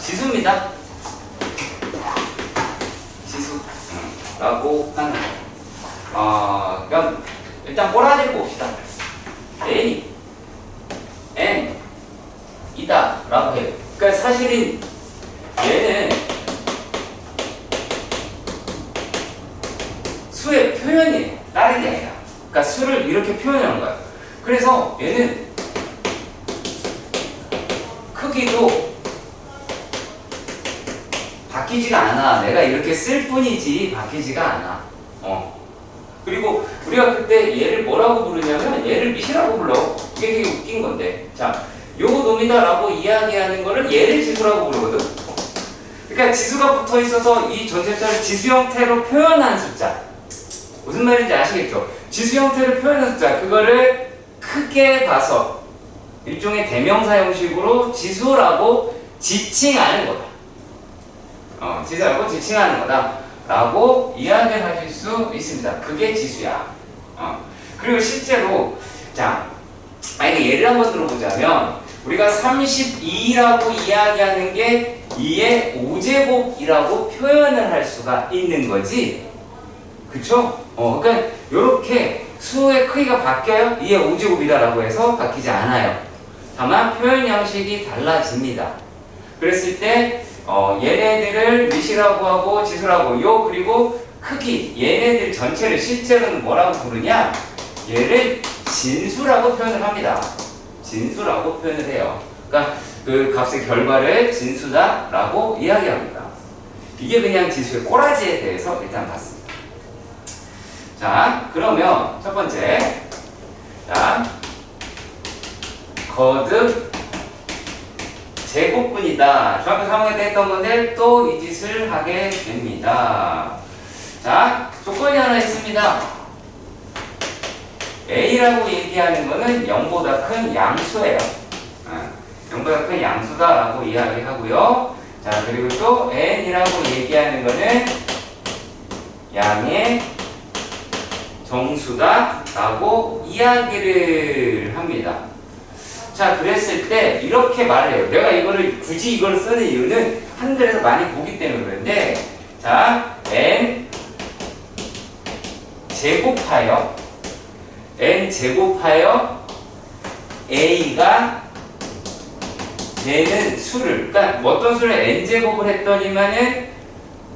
지수입니다. 지수. 라고 하는 거. 그럼 일단 꼬라지를 봅시다. A, N, 이다. 라고 해요. 그러니까 사실은 얘는 수의 표현이에요. 다른 게 아니라. 그러니까 수를 이렇게 표현하는 거야. 그래서 얘는 크기도 바뀌지가 않아. 내가 이렇게 쓸 뿐이지 바뀌지가 않아. 그리고 우리가 그때 얘를 뭐라고 부르냐면 얘를 밑이라고 불러. 이게 되게 웃긴 건데. 자, 요거 놈이다라고 이야기하는 거를 얘를 지수라고 부르거든. 그러니까 지수가 붙어 있어서 이 전체자를 지수 형태로 표현한 숫자. 무슨 말인지 아시겠죠? 지수 형태를 표현한 숫자. 그거를 크게 봐서 일종의 대명사 형식으로 지수라고 지칭하는 거다. 지수라고 지칭하는 거다. 라고 이야기를 하실 수 있습니다. 그게 지수야. 그리고 실제로, 자, 만약에 예를 한번 들어보자면, 우리가 32라고 이야기하는 게 2의 5제곱이라고 표현을 할 수가 있는 거지. 그쵸? 그러니까, 요렇게 수의 크기가 바뀌어요? 2의 5제곱이다라고 해서 바뀌지 않아요. 다만, 표현 양식이 달라집니다. 그랬을 때, 얘네들을 밑이라고 하고 지수라고 그리고 크기 얘네들 전체를 실제로는 뭐라고 부르냐 얘를 진수라고 표현을 합니다. 진수라고 표현을 해요. 그러니까 그 값의 결과를 진수다 라고 이야기합니다. 이게 그냥 지수의 꼬라지에 대해서 일단 봤습니다. 자, 그러면 첫 번째, 자, 거듭 제곱분이다. 중학교 3학년 때 했던 건데 또 이 짓을 하게 됩니다. 자, 조건이 하나 있습니다. A라고 얘기하는 거는 0보다 큰 양수예요. 0보다 큰 양수다라고 이야기하고요. 자, 그리고 또 N이라고 얘기하는 거는 양의 정수다라고 이야기를 합니다. 자, 그랬을 때 이렇게 말해요. 내가 이거를 굳이 이걸 쓰는 이유는 한글에서 많이 보기 때문에 그런데, 자, n 제곱하여 a가 되는 수를, 그러니까 어떤 수를 n 제곱을 했더니만은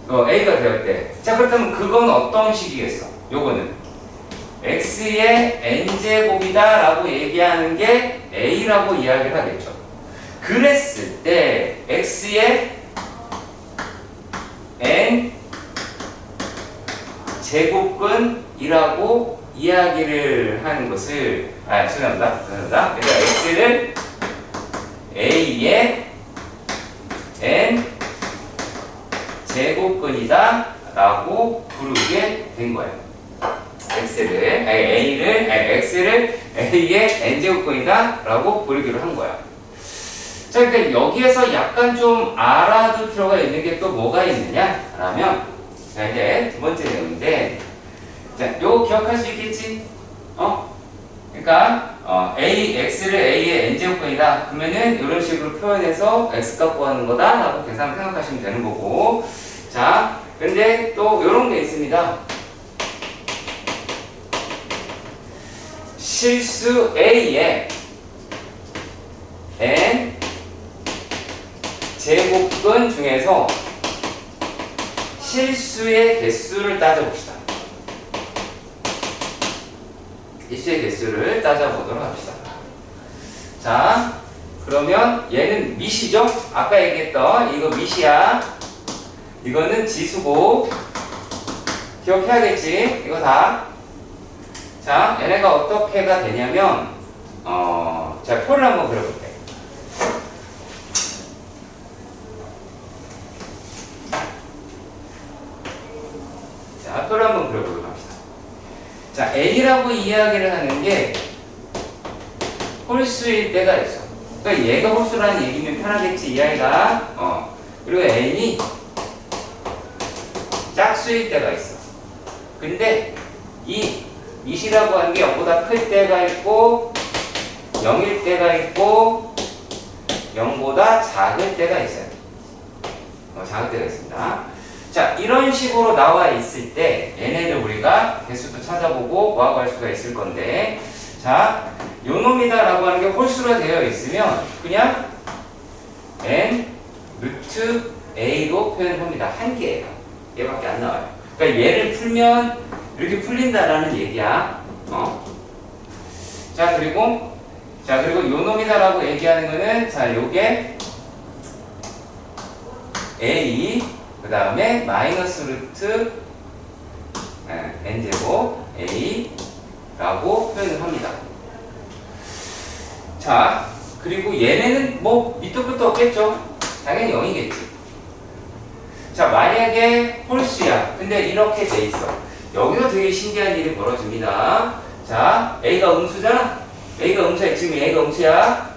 a가 되었대. 자, 그렇다면 그건 어떤 식이겠어? 요거는 x의 n제곱이다 라고 얘기하는 게 a라고 이야기를 하겠죠. 그랬을 때 x의 n제곱근이라고 이야기를 하는 것을 죄송합니다. 그러니까 x를 a의 n제곱근이다 라고 부르게 된 거예요. x를 a의 n제곱근이다 라고 부르기로 한 거야. 자, 그러니까 여기에서 약간 좀 알아둘 필요가 있는 게 또 뭐가 있느냐 라면, 자, 이제 두 번째 내용인데, 자, 요거 기억할 수 있겠지? 그러니까 x를 a의 n제곱근이다 그러면은 이런 식으로 표현해서 x값 구하는 거다 라고 계산 생각하시면 되는 거고. 자, 근데 또 요런 게 있습니다. 실수 A의 n 제곱근 중에서 실수의 개수를 따져봅시다. 실수의 개수를 따져보도록 합시다. 자, 그러면 얘는 밑이죠? 아까 얘기했던 이거 밑이야. 이거는 지수고 기억해야겠지? 이거 다. 자, 얘네가 어떻게가 되냐면, 자, 표를 한번 그려볼게. 자, 표를 한번 그려보도록 합시다. 자, A라고 이야기를 하는 게 홀수일 때가 있어. 그러니까 얘가 홀수라는 얘기면 편하겠지, 이 아이가. 그리고 N이 짝수일 때가 있어. 근데 이 밑이라고 하는 게 0보다 클 때가 있고 0일 때가 있고 0보다 작을 때가 있어요. 자극대가 있습니다. 자, 이런 식으로 나와 있을 때 얘네를 우리가 개수도 찾아보고 뭐하고 할 수가 있을 건데, 자, 요 놈이다 라고 하는 게 홀수로 되어 있으면 그냥 n 루트 a로 표현합니다. 한 개예요. 얘밖에 안 나와요. 그러니까 얘를 풀면 이렇게 풀린다라는 얘기야. 자, 그리고 요 놈이다라고 얘기하는 거는, 자, 요게 a, 그 다음에 마이너스 루트 n제곱 a라고 표현을 합니다. 자, 그리고 얘네는 뭐 밑도 끝도 없겠죠? 당연히 0이겠지. 자, 만약에 홀수야. 근데 이렇게 돼 있어. 여기서 되게 신기한 일이 벌어집니다. 자, a가 음수잖아? a가 음수야. 지금 a가 음수야.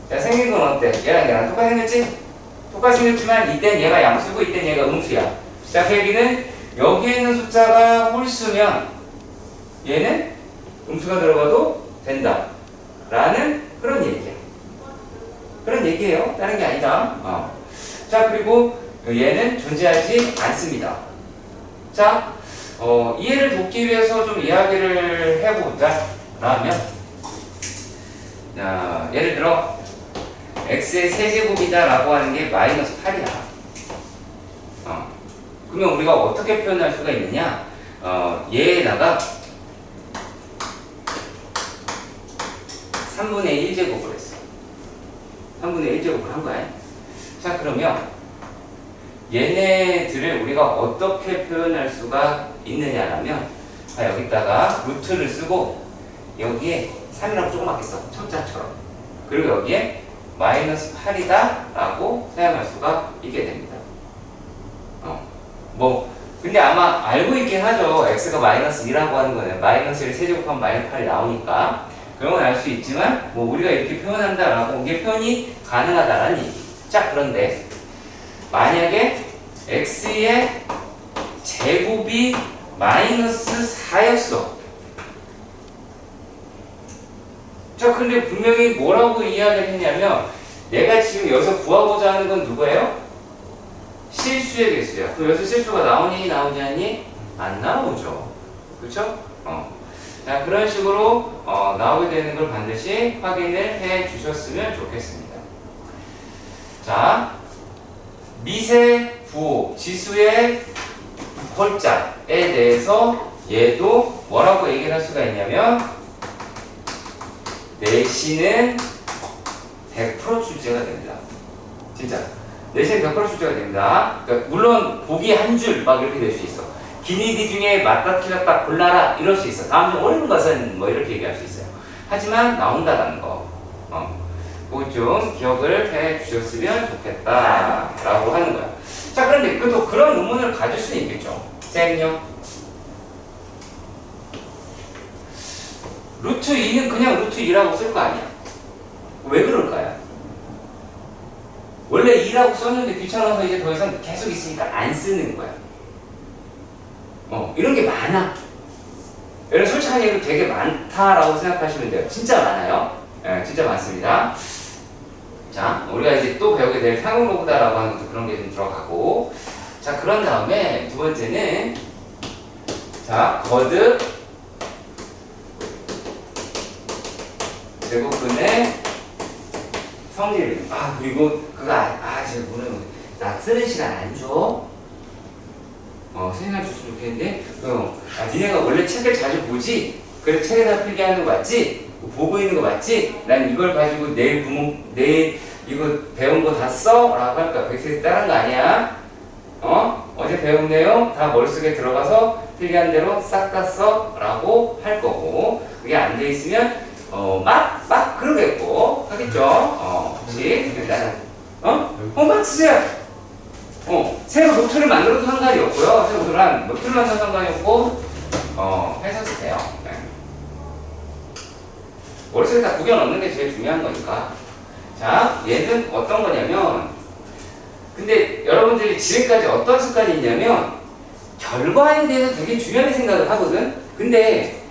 자, 생긴 건 어때? 얘랑 똑같이 생겼지? 똑같이 생겼지만 이땐 얘가 양수고 이땐 얘가 음수야. 자, 그 얘기는 여기에 있는 숫자가 홀수면 얘는 음수가 들어가도 된다 라는 그런 얘기야. 그런 얘기예요. 다른 게 아니다. 자, 그리고 얘는 존재하지 않습니다. 자, 이해를 돕기 위해서 좀 이야기를 해보자 라면, 자, 예를 들어 x의 세제곱이다 라고 하는 게 마이너스 8이야. 그러면 우리가 어떻게 표현할 수가 있느냐? 얘에다가 3분의 1제곱을 했어. 3분의 1제곱을 한 거야. 자, 그러면 얘네들을 우리가 어떻게 표현할 수가 있느냐라면, 자, 여기다가 루트를 쓰고 여기에 3이라고 조그맣게 써. 첨자처럼. 그리고 여기에 마이너스 8이다 라고 사용할 수가 있게 됩니다. 근데 아마 알고 있긴 하죠. x가 마이너스 2라고 하는 거는 마이너스 1 세제곱하면 마이너스 8이 나오니까 그런 건 알 수 있지만, 우리가 이렇게 표현한다 라고 이게 표현이 가능하다라는 얘기. 자, 그런데 만약에 x의 제곱이 마이너스 4였어. 자, 근데 분명히 뭐라고 이야기를 했냐면, 내가 지금 여기서 구하고자 하는 건 누구예요? 실수의 개수야. 그럼 여기서 실수가 나오니 나오지 않니? 안 나오죠. 그쵸? 자, 그런 식으로 나오게 되는 걸 반드시 확인을 해 주셨으면 좋겠습니다. 자, 미세 부호, 지수의 홀자에 대해서 얘도 뭐라고 얘기를 할 수가 있냐면, 내시는 100% 출제가 됩니다. 진짜. 내시는 100% 출제가 됩니다. 그러니까 물론 보기 한 줄 막 이렇게 될 수 있어. 기니디 중에 맞다 틀렸다 골라라 이럴 수 있어. 다음 중 옳은 것은 뭐 이렇게 얘기할 수 있어요. 하지만 나온다는 거. 그거 좀 기억을 해 주셨으면 좋겠다 라고 하는 거야. 자, 그런데 또 그런 의문을 가질 수는 있겠죠. 쌤요, 루트 2는 그냥 루트 2라고 쓸 거 아니야. 왜 그럴까요? 원래 2라고 썼는데 귀찮아서 이제 더 이상 계속 있으니까 안 쓰는 거야. 이런 게 많아. 여러분 솔직하게 얘기해도 되게 많다라고 생각하시면 돼요. 진짜 많아요. 네, 진짜 많습니다. 자, 우리가 이제 또 배우게 될 상응로브다라고 하는 것도 그런 게 좀 들어가고. 자, 그런 다음에 두 번째는, 자, 거듭 제곱근의 성질. 그리고 그거 제가 오늘 나 쓰는 시간 안 줘? 생각해 줬으면 좋겠는데, 니네가 원래 책을 자주 보지? 그래서 책에다 필기 하는 거 맞지? 보고 있는 거 맞지? 난 이걸 가지고 내일 이거 배운 거 다 써? 라고 할 거야. 백세스 따른 거 아니야? 어제 배운 내용 다 머릿속에 들어가서 필기한 대로 싹 다 써? 라고 할 거고, 그게 안 돼 있으면 막 그러겠고 하겠죠. 혹시 막 쓰세요. 새로 노트를 만들어도 상관이 없고요. 새로 노트를 만들어도 상관이 없고 해서 돼요. 네. 머릿속에 다 구겨 넣는 게 제일 중요한 거니까. 자, 얘는 어떤 거냐면, 근데 여러분들이 지금까지 어떤 습관이 있냐면 결과에 대해서 되게 중요하게 생각을 하거든. 근데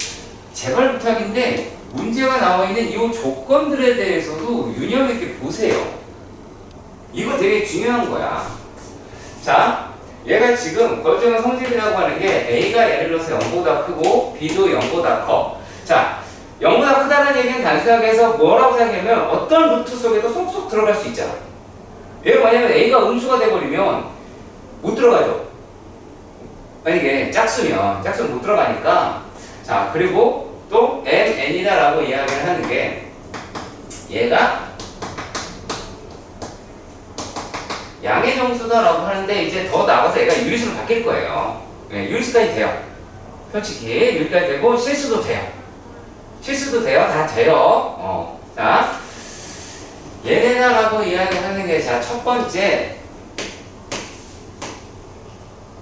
제발 부탁인데 문제가 나와 있는 이 조건들에 대해서도 유념 있게 보세요. 이거 되게 중요한 거야. 자, 얘가 지금 거점의 성질이라고 하는 게 A가 예를 들어서 0보다 크고 B도 0보다 커. 자, 0보다 크다는 얘기는 단순하게 해서 뭐라고 생각하냐면 어떤 루트 속에도 쏙쏙 들어갈 수 있잖아. 얘가 뭐냐면 A가 음수가 돼버리면 못 들어가죠. 만약에 짝수면 못 들어가니까. 자, 그리고 또 mn이다 라고 이야기를 하는 게 얘가 양의 정수다라고 하는데 이제 더 나가서 얘가 유리수로 바뀔 거예요. 네, 유리수까지 돼요. 솔직히 여기까지 되고 실수도 돼요. 다 돼요. 자, 얘네다라고 이야기하는 게 자, 첫 번째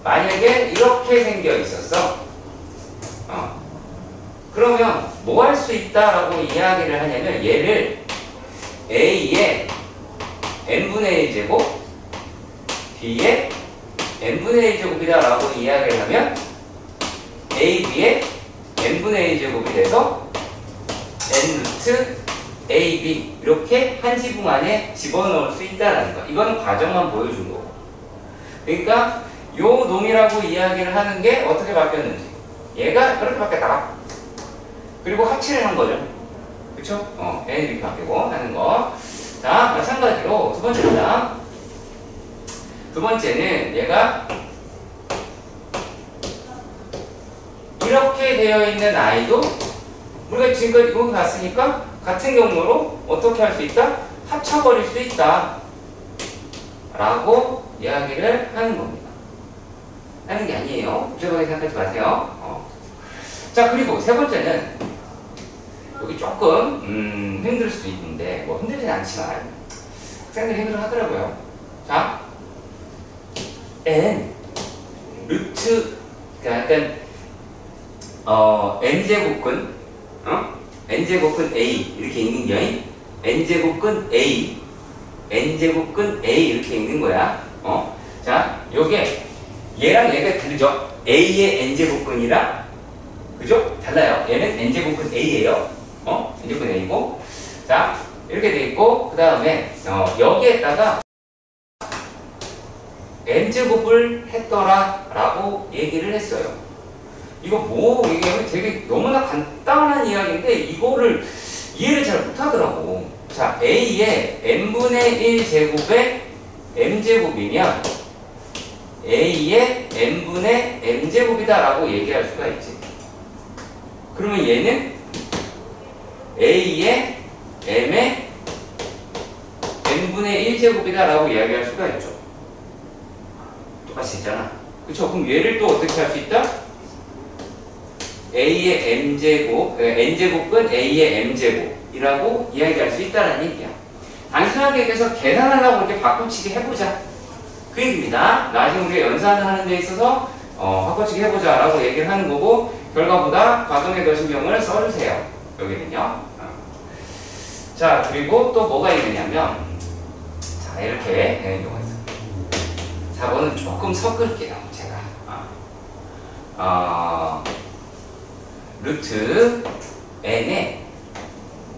만약에 이렇게 생겨 있었어. 그러면 뭐 할 수 있다라고 이야기를 하냐면 얘를 A의 n분의 1제곱 B의 n분의 1제곱이다 라고 이야기를 하면 AB의 n분의 1제곱이 돼서 n루트 AB 이렇게 한 지붕 안에 집어넣을 수 있다는 거. 이거는 과정만 보여준 거고. 그러니까 요 놈이라고 이야기를 하는 게 어떻게 바뀌었는지. 얘가 그렇게 바뀌었다가 그리고 합치를 한 거죠. 그쵸? n이 이렇게 바뀌고 하는 거. 자, 마찬가지로 두 번째입니다. 두 번째는 얘가 이렇게 되어 있는 아이도 우리가 지금까지 이거 봤으니까 같은 경로로 어떻게 할 수 있다? 합쳐버릴 수 있다 라고 이야기를 하는 겁니다. 하는 게 아니에요. 복잡하게 생각하지 마세요. 자, 그리고 세 번째는 여기 조금 힘들 수도 있는데 뭐 힘들진 않지만 학생들이 힘들어 하더라고요. 자, n 루트 약간 n제곱근 n제곱근 a 이렇게 읽는 거야. n제곱근 a n제곱근 a 이렇게 읽는 거야. 자, 요게 얘랑 얘가 다르죠. a의 n제곱근이랑 그죠? 달라요. 얘는 n제곱근 a예요. n제곱근 a고. 자, 이렇게 돼 있고 그 다음에 여기에다가 n제곱을 했더라 라고 얘기를 했어요. 이거 뭐 얘기하면 되게 너무나 간단한 이야기인데 이거를 이해를 잘 못하더라고. 자, a의 n분의 1제곱의 m제곱이면 a의 n분의 m제곱이다 라고 얘기할 수가 있지. 그러면 얘는 a의 m의 n분의 1제곱이다 라고 이야기할 수가 있죠. 똑같이 있잖아. 그쵸? 그럼 얘를 또 어떻게 할 수 있다? a의 m제곱, n제곱은 a의 m제곱이라고 이야기할 수 있다는 얘기야. 단순하게 얘기해서 계산하려고 이렇게 바꿔치기 해보자. 그 얘기입니다. 나중에 우리가 연산을 하는 데 있어서 바꿔치기 해보자 라고 얘기를 하는 거고 결과보다 과정에 더 신경을 써주세요. 여기는요. 자, 그리고 또 뭐가 있느냐면 자, 이렇게 되는 경우가 있어요. 4번은 조금 섞을게요. 제가 루트 n의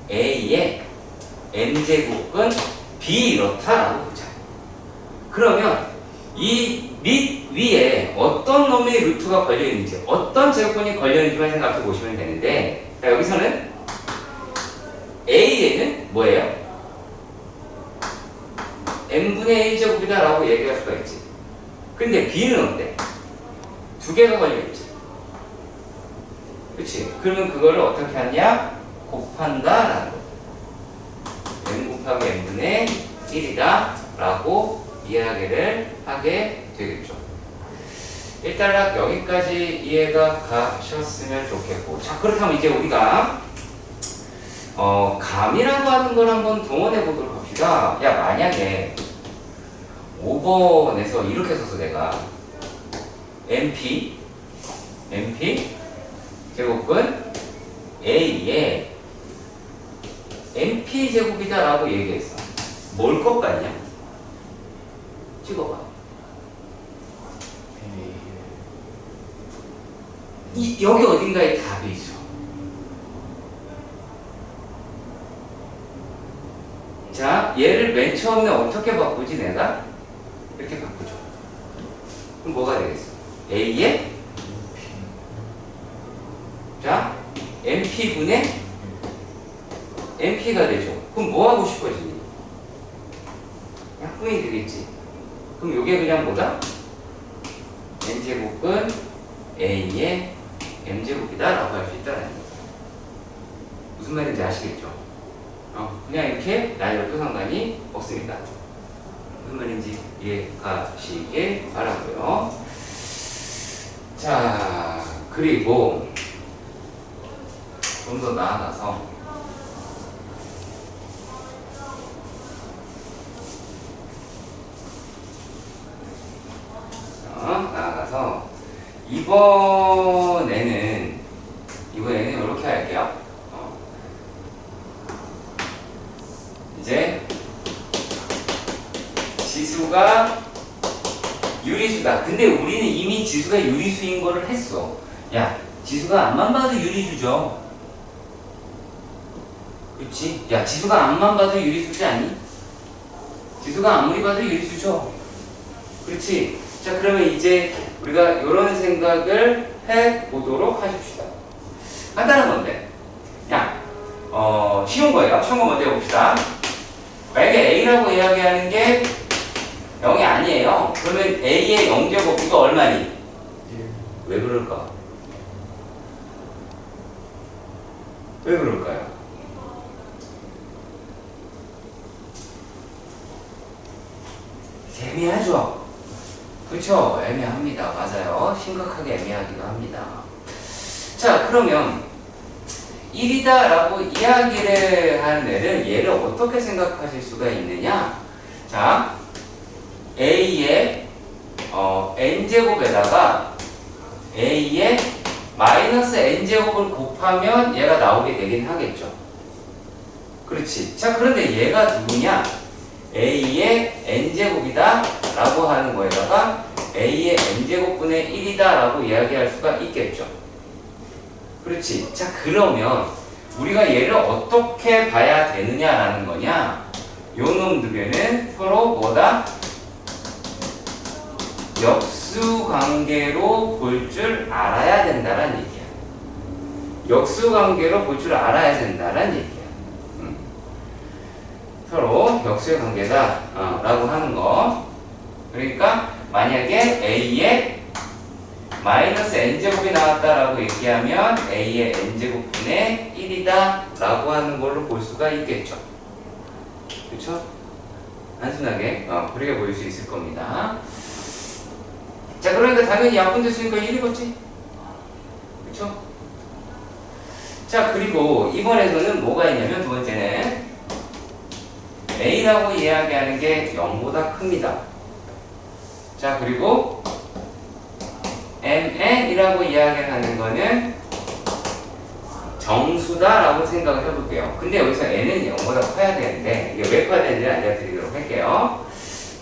a의 m제곱은 b 이렇다라고 보자. 그러면 이 밑 위에 어떤 놈의 루트가 걸려있는지 어떤 제곱근이 걸려있는지만 생각해 보시면 되는데 자, 여기서는 a에는 뭐예요? n분의 1제곱이다 라고 얘기할 수가 있지. 근데 b는 어때? 두 개가 걸려있지. 그치? 그러면 그거를 어떻게 하냐? 곱한다 라는 거. n 곱하기 n분의 1이다 라고 이야기를 하게 되겠죠. 일단 여기까지 이해가 가셨으면 좋겠고 자, 그렇다면 이제 우리가 감이라고 하는 걸 한번 동원해 보도록 합시다. 야, 만약에 5번에서 이렇게 써서 내가 MP 제곱근 A의 MP 제곱이다 라고 얘기했어. 뭘 것 같냐? 찍어봐. 여기 어딘가에 답이 있어. 자, 얘를 맨 처음에 어떻게 바꾸지 내가? 이렇게 바꾸죠. 그럼 뭐가 되겠어? A의 자 MP분의 MP가 되죠. 그럼 뭐 하고 싶어지니? 약분이 되겠지. 그럼 요게 그냥 뭐다? N제곱은 A의 M제곱이다 라고 할 수 있다는 거예요. 무슨 말인지 아시겠죠? 그냥 이렇게 날려도 상관이 없습니다. 무슨 말인지 이해가시길 바라고요. 자, 그리고 좀 더 나아가서 이번에는 이렇게 할게요. 이제 지수가 유리수다. 근데 우리는 이미 지수가 유리수인 거를 했어. 야, 지수가 앞만 봐도 유리수죠. 그렇지? 야, 지수가 앞만 봐도 유리수지 않니? 지수가 아무리 봐도 유리수죠. 그렇지? 자, 그러면 이제 우리가 이런 생각을 해보도록 하십시다. 간단한 건데. 야, 쉬운 거예요. 쉬운 거 먼저 해봅시다. 만약에 A라고 이야기하는 게 0이 아니에요. 그러면 A의 0제곱, 이거 얼마니? 왜 그럴까? 왜 그럴까요? 애매하죠? 그쵸? 애매합니다. 맞아요. 심각하게 애매하기도 합니다. 자, 그러면 1이다 라고 이야기를 하는 애를 얘를 어떻게 생각하실 수가 있느냐? 자, A의 n제곱에다가 A의 마이너스 n제곱을 곱하면 얘가 나오게 되긴 하겠죠. 그렇지. 자, 그런데 얘가 누구냐? A의 n제곱이다 라고 하는 거에다가 A의 n제곱분의 1이다 라고 이야기할 수가 있겠죠. 그렇지. 자, 그러면 우리가 얘를 어떻게 봐야 되느냐라는 거냐? 요 놈 두 개는 서로 뭐다? 역수관계로 볼 줄 알아야 된다는 얘기야. 역수관계로 볼 줄 알아야 된다는 얘기야. 서로 역수의 관계다 라고 하는 거. 그러니까 만약에 A의 마이너스 n제곱이 나왔다라고 얘기하면 A의 n제곱분의 1이다 라고 하는 걸로 볼 수가 있겠죠. 그렇죠? 단순하게 그렇게 보일 수 있을 겁니다. 자, 그러니까 당연히 약분됐으니까 1이겠지? 그렇죠? 자, 그리고 이번에서는 뭐가 있냐면 두 번째는 A라고 이야기하는 게 0보다 큽니다. 자, 그리고 MN이라고 이야기하는 거는 정수다라고 생각을 해볼게요. 근데 여기서 N은 0보다 커야 되는데 이게 왜 커야 되는지 알려드리도록 할게요.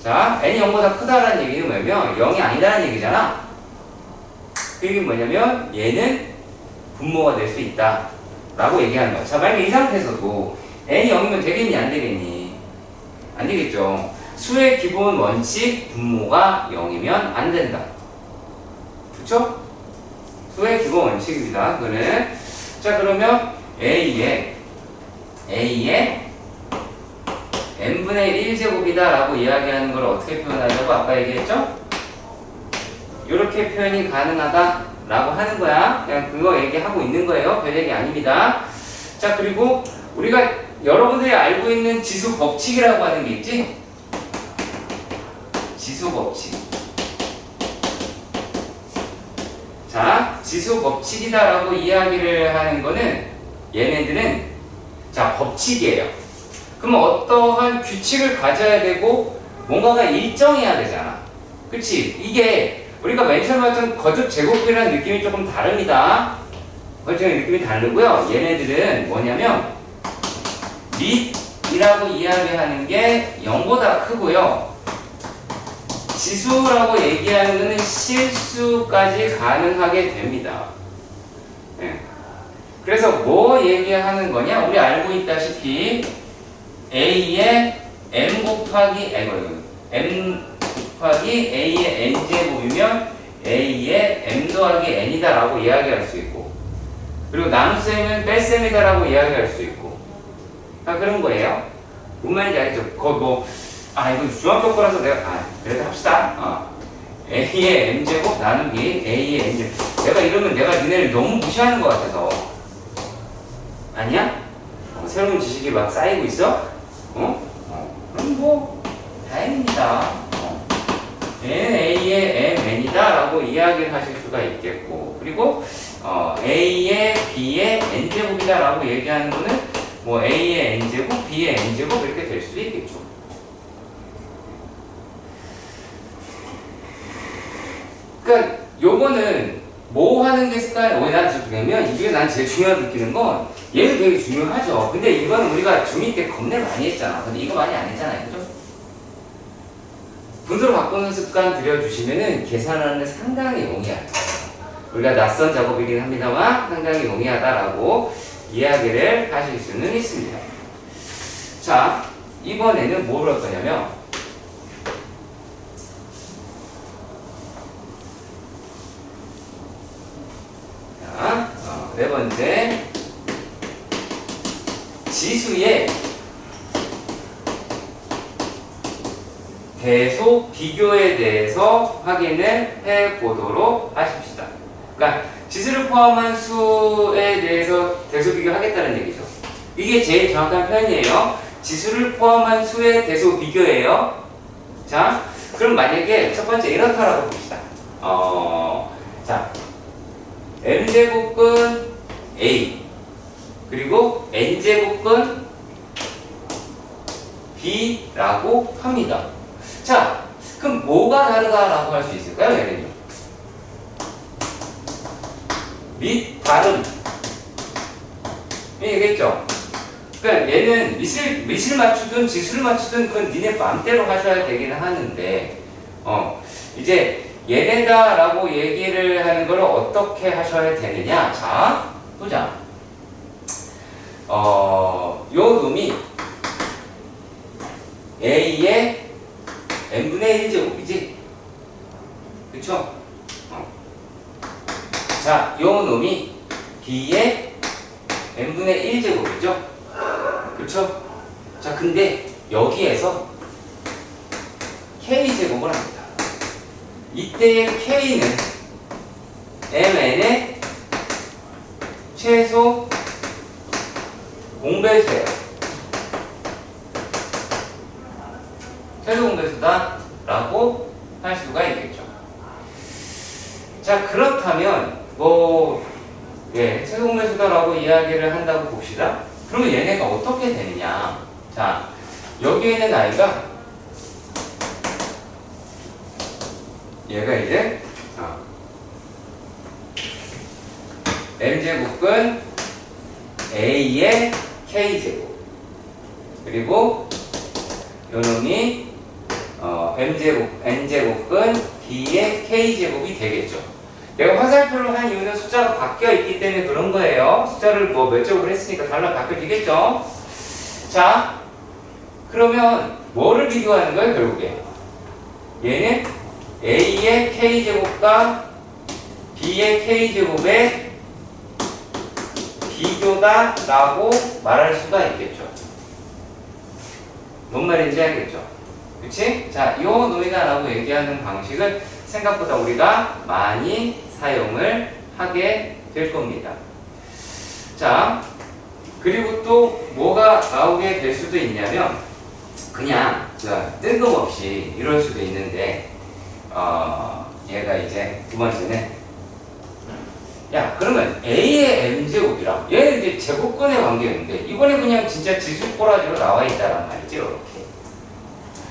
자, N이 0보다 크다라는 얘기는 뭐냐면 0이 아니다라는 얘기잖아. 그 얘기는 뭐냐면 얘는 분모가 될 수 있다 라고 얘기하는 거야. 자, 만약에 이 상태에서도 N이 0이면 되겠니 안 되겠니? 안 되겠죠. 수의 기본 원칙 분모가 0이면 안 된다. 그쵸? 수의 기본 원칙입니다. 그거는. 자, 그러면 A의 n분의 1제곱이다 라고 이야기하는 걸 어떻게 표현하려고 아까 얘기했죠? 이렇게 표현이 가능하다 라고 하는 거야. 그냥 그거 얘기하고 있는 거예요. 별 얘기 아닙니다. 자, 그리고 우리가 여러분들이 알고 있는 지수 법칙이라고 하는 게 있지? 지수 법칙. 자, 지수 법칙이다 라고 이야기를 하는 거는 얘네들은 자, 법칙이에요. 그럼 어떠한 규칙을 가져야 되고 뭔가가 일정해야 되잖아. 그치? 이게 우리가 맨 처음에 했던 거듭 제곱이라는 느낌이 조금 다릅니다. 거듭의 느낌이 다르고요. 얘네들은 뭐냐면 밑이라고 이야기하는 게 0보다 크고요. 지수라고 얘기하는 것은 실수까지 가능하게 됩니다. 네. 그래서 뭐 얘기하는 거냐? 우리 알고 있다시피 A의 m 곱하기 곱하기 A의 n제곱이면 A의 m 더하기 n이다 라고 이야기할 수 있고, 그리고 나눗셈은 뺄셈이다 라고 이야기할 수 있고, 그런 거예요. 뭔 말인지 알겠죠? 이거 중학교 거라서 내가, 그래도 합시다. A의 m제곱 나누기 A의 n제곱. 내가 이러면 내가 니네를 너무 무시하는 것 같아서. 아니야? 새로운 지식이 막 쌓이고 있어? 그럼 뭐 다행입니다. 얘는 A의 mn이다 라고 이야기를 하실 수가 있겠고, 그리고 A의 B의 n제곱이다 라고 얘기하는 거는 뭐 A의 n제곱, B의 n제곱 이렇게 될 수도 있겠죠. 그러니까 요거는 뭐 하는 게 습관이 되면 이게 난 제일 중요하게 느끼는 건 얘도 되게 중요하죠. 근데 이거는 우리가 중2 때 겁내 많이 했잖아. 근데 이거 많이 안 했잖아요. 그죠? 분수로 바꾸는 습관 들여주시면은 계산하는 데 상당히 용이하죠. 우리가 낯선 작업이긴 합니다만 상당히 용이하다라고 이야기를 하실 수는 있습니다. 자, 이번에는 뭘 할 거냐면 네 번째, 지수의 대소 비교에 대해서 확인을 해보도록 하십시다. 그러니까 지수를 포함한 수에 대해서 대소 비교하겠다는 얘기죠. 이게 제일 정확한 표현이에요. 지수를 포함한 수의 대소 비교예요. 자, 그럼 만약에 첫 번째 이렇다라고 봅시다. 자, m제곱근 A 그리고 n제곱근 B라고 합니다. 자, 그럼 뭐가 다르다라고 할 수 있을까요? 얘는요. 및 다름. 얘기했죠? 그러니까 얘는 밑을 맞추든 지수를 맞추든 그건 니네 마음대로 하셔야 되기는 하는데, 이제 얘네다라고 얘기를 하는 걸 어떻게 하셔야 되느냐? 자, 보자. 요 놈이 A의 n분의 1제곱이지? 그쵸? 자, 요 놈이 B의 n분의 1제곱이죠? 그쵸? 자, 근데 여기에서 K제곱을 합니다. 이때의 K는 MN의 최소 공배수예요. 최소 공배수다 라고 할 수가 있겠죠. 자, 그렇다면 최소 공배수다 라고 이야기를 한다고 봅시다. 그러면 얘네가 어떻게 되느냐? 자, 여기에 있는 아이가 얘가 이제 m제곱근 A의 K제곱, 그리고 요놈이 n제곱근 B의 K제곱이 되겠죠. 내가 화살표로 한 이유는 숫자가 바뀌어 있기 때문에 그런 거예요. 숫자를 몇 제곱을 했으니까 달라 바뀌어지겠죠. 자, 그러면 뭐를 비교하는 거예요, 결국에? 얘는 A의 K제곱과 B의 K제곱의 비교다 라고 말할 수가 있겠죠. 뭔 말인지 알겠죠? 그치? 자, 요 놈이다 라고 얘기하는 방식은 생각보다 우리가 많이 사용을 하게 될 겁니다. 자, 그리고 또 뭐가 나오게 될 수도 있냐면 그냥 뜬금없이 이럴 수도 있는데 얘가 이제 두 번째는 야, 그러면 A의 m제곱이랑 얘는 이제 제곱근의 관계인데 이번에 그냥 진짜 지수 꼬라지로 나와 있다란 말이지, 이렇게.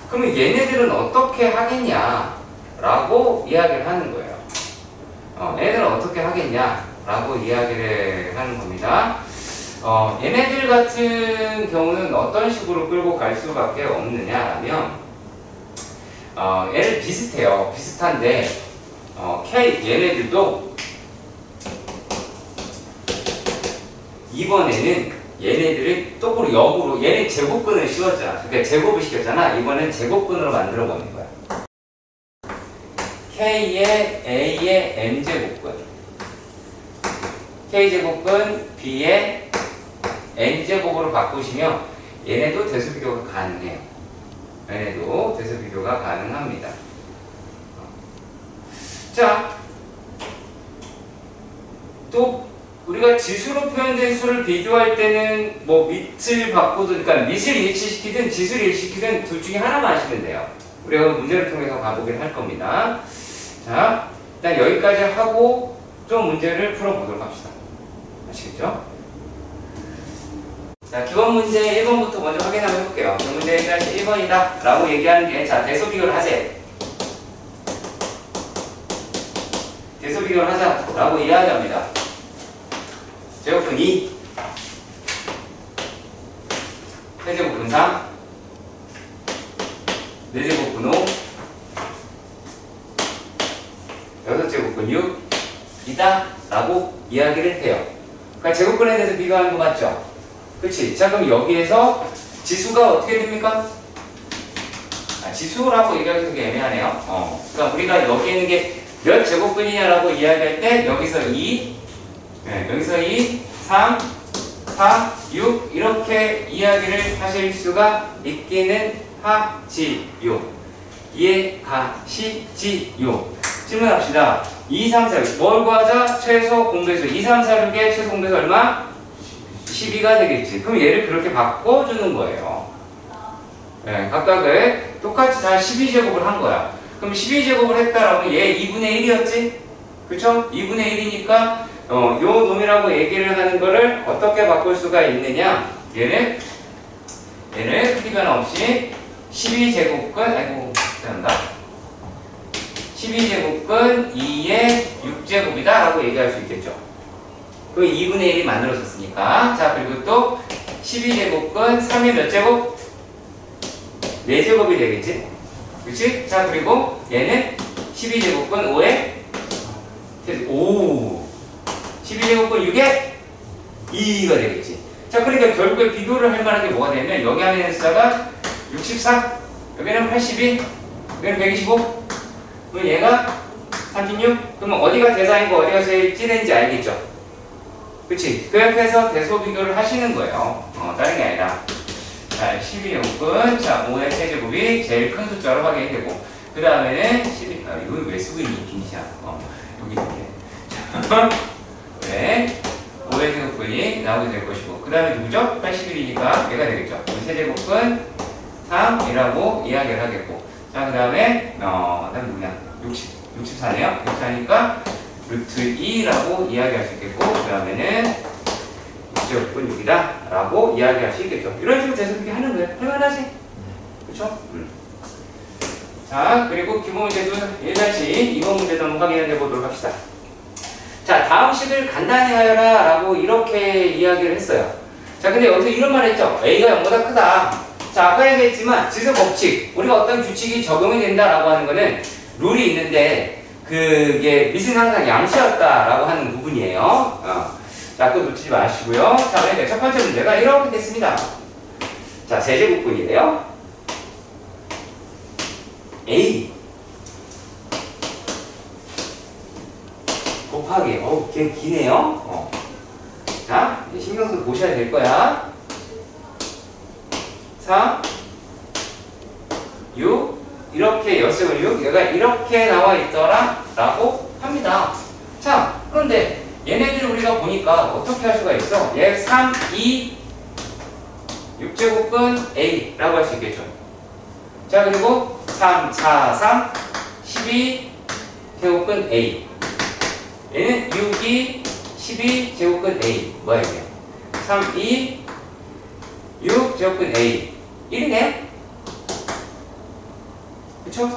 그러면 얘네들은 어떻게 하겠냐 라고 이야기를 하는 거예요. 얘네들은 어떻게 하겠냐 라고 이야기를 하는 겁니다. 얘네들 같은 경우는 어떤 식으로 끌고 갈 수밖에 없느냐라면 얘를 비슷해요. 비슷한데 얘네들도 이번에는 얘네들을 똑으로 역으로, 얘는 제곱근을 씌웠잖아. 그러니까 제곱을 시켰잖아. 이번엔 제곱근으로 만들어 보는 거야. K의 A의 M제곱근, K제곱근 B의 N제곱으로 바꾸시면 얘네도 대수비교가 가능해요. 얘네도 대수비교가 가능합니다. 자, 또 우리가 지수로 표현된 수를 비교할 때는 뭐 밑을 바꾸든, 그러니까 밑을 일치시키든 지수를 일치시키든 둘 중에 하나만 하시면 돼요. 우리가 문제를 통해서 가보긴 할 겁니다. 자, 일단 여기까지 하고 좀 문제를 풀어보도록 합시다. 아시겠죠? 자, 기본 문제 1번부터 먼저 확인 한번 해볼게요. 이 문제 1-1번이다 라고 얘기하는 게, 자, 대소비교를 하재. 대소비교를 하자 라고 이야기합니다. 제곱근 2, 세제곱근 3, 네제곱근 5, 여섯제곱근 6 이다 라고 이야기를 해요. 그러니까 제곱근에 대해서 비교하는 거 맞죠? 그치? 자, 그럼 여기에서 지수가 어떻게 됩니까? 지수라고 얘기하기 되게 애매하네요. 그러니까 우리가 여기 있는 게 몇 제곱근이냐라고 이야기할 때 여기서 2, 여기서 2, 3, 4, 6 이렇게 이야기를 하실 수가 있기는 하지요. 이해가시지요. 질문합시다. 2, 3, 4, 6 뭘 구하자? 최소 공배수. 2, 3, 4, 6의 최소 공배수 얼마? 12가 되겠지. 그럼 얘를 그렇게 바꿔주는 거예요. 각각을 똑같이 다 12제곱을 한 거야. 그럼 12제곱을 했다라고 얘 2분의 1이었지? 그쵸? 2분의 1이니까 요 놈이라고 얘기를 하는 거를 어떻게 바꿀 수가 있느냐? 얘를 크기 변화 없이 12제곱근, 아이고, 죄송합니다. 12제곱근 2의 6제곱이다 라고 얘기할 수 있겠죠. 그 2분의 1이 만들어졌으니까. 자, 그리고 또 12제곱근 3의 몇 제곱? 4제곱이 되겠지? 그치? 자, 그리고 얘는 12제곱근 5의 12제곱근 6의 2가 되겠지. 자, 그러니까 결국에 비교를 할 만한 게 뭐가 되냐면 여기 안에 있는 숫자가 64, 여기는 82, 여기는 125, 그럼 얘가 36, 그러면 어디가 대사이고 어디가 제일 찐인지 알겠죠? 그치? 그렇게 해서 대소 비교를 하시는 거예요. 다른 게 아니라. 자, 12제곱근, 자, 5의 세제곱이 제일 큰 숫자로 확인이 되고, 그 다음에는 12, 이거 왜 쓰고 있니, 김시야? 여기 이렇게. 자, 네. 5의 세제곱근이 나오게 될 것이고, 그 다음에 누구죠? 81이니까 얘가 되겠죠. 세제곱근 3이라고 이야기를 하겠고, 자, 그 다음에, 그다음 누구냐? 64네요? 64니까 루트 2라고 이야기할 수 있겠고, 그 다음에는 6제곱근 6이다 라고 이야기할 수 있겠죠. 이런 식으로 대소비교 하는 거예요. 할만하지? 그쵸? 자, 그리고 기본 문제도 1-2번 문제도 한번 확인해 보도록 합시다. 자, 다음 식을 간단히 하여라 라고 이렇게 이야기를 했어요. 자, 근데 여기서 이런 말 했죠. A가 0보다 크다. 자, 아까 얘기했지만 지수 법칙, 우리가 어떤 규칙이 적용이 된다라고 하는 거는 룰이 있는데 그게 밑은 항상 양수였다라고 하는 부분이에요. 자, 그거 놓치지 마시고요. 자, 그러니까 첫 번째 문제가 이렇게 됐습니다. 자, 세제곱근이래요. A 곱하기, 걔 기네요. 자, 신경 써서 보셔야 될 거야. 4, 6, 이렇게 엿셈을 6, 얘가 이렇게 나와 있더라 라고 합니다. 자, 그런데 얘네들 우리가 보니까 어떻게 할 수가 있어? 얘 3, 2, 6제곱근 A 라고 할 수 있겠죠. 자, 그리고 3, 4, 3, 12제곱근 A. 얘는 6, 2, 12제곱근 A. 뭐야 이게? 3, 2, 6제곱근 A. 1이네? 그쵸?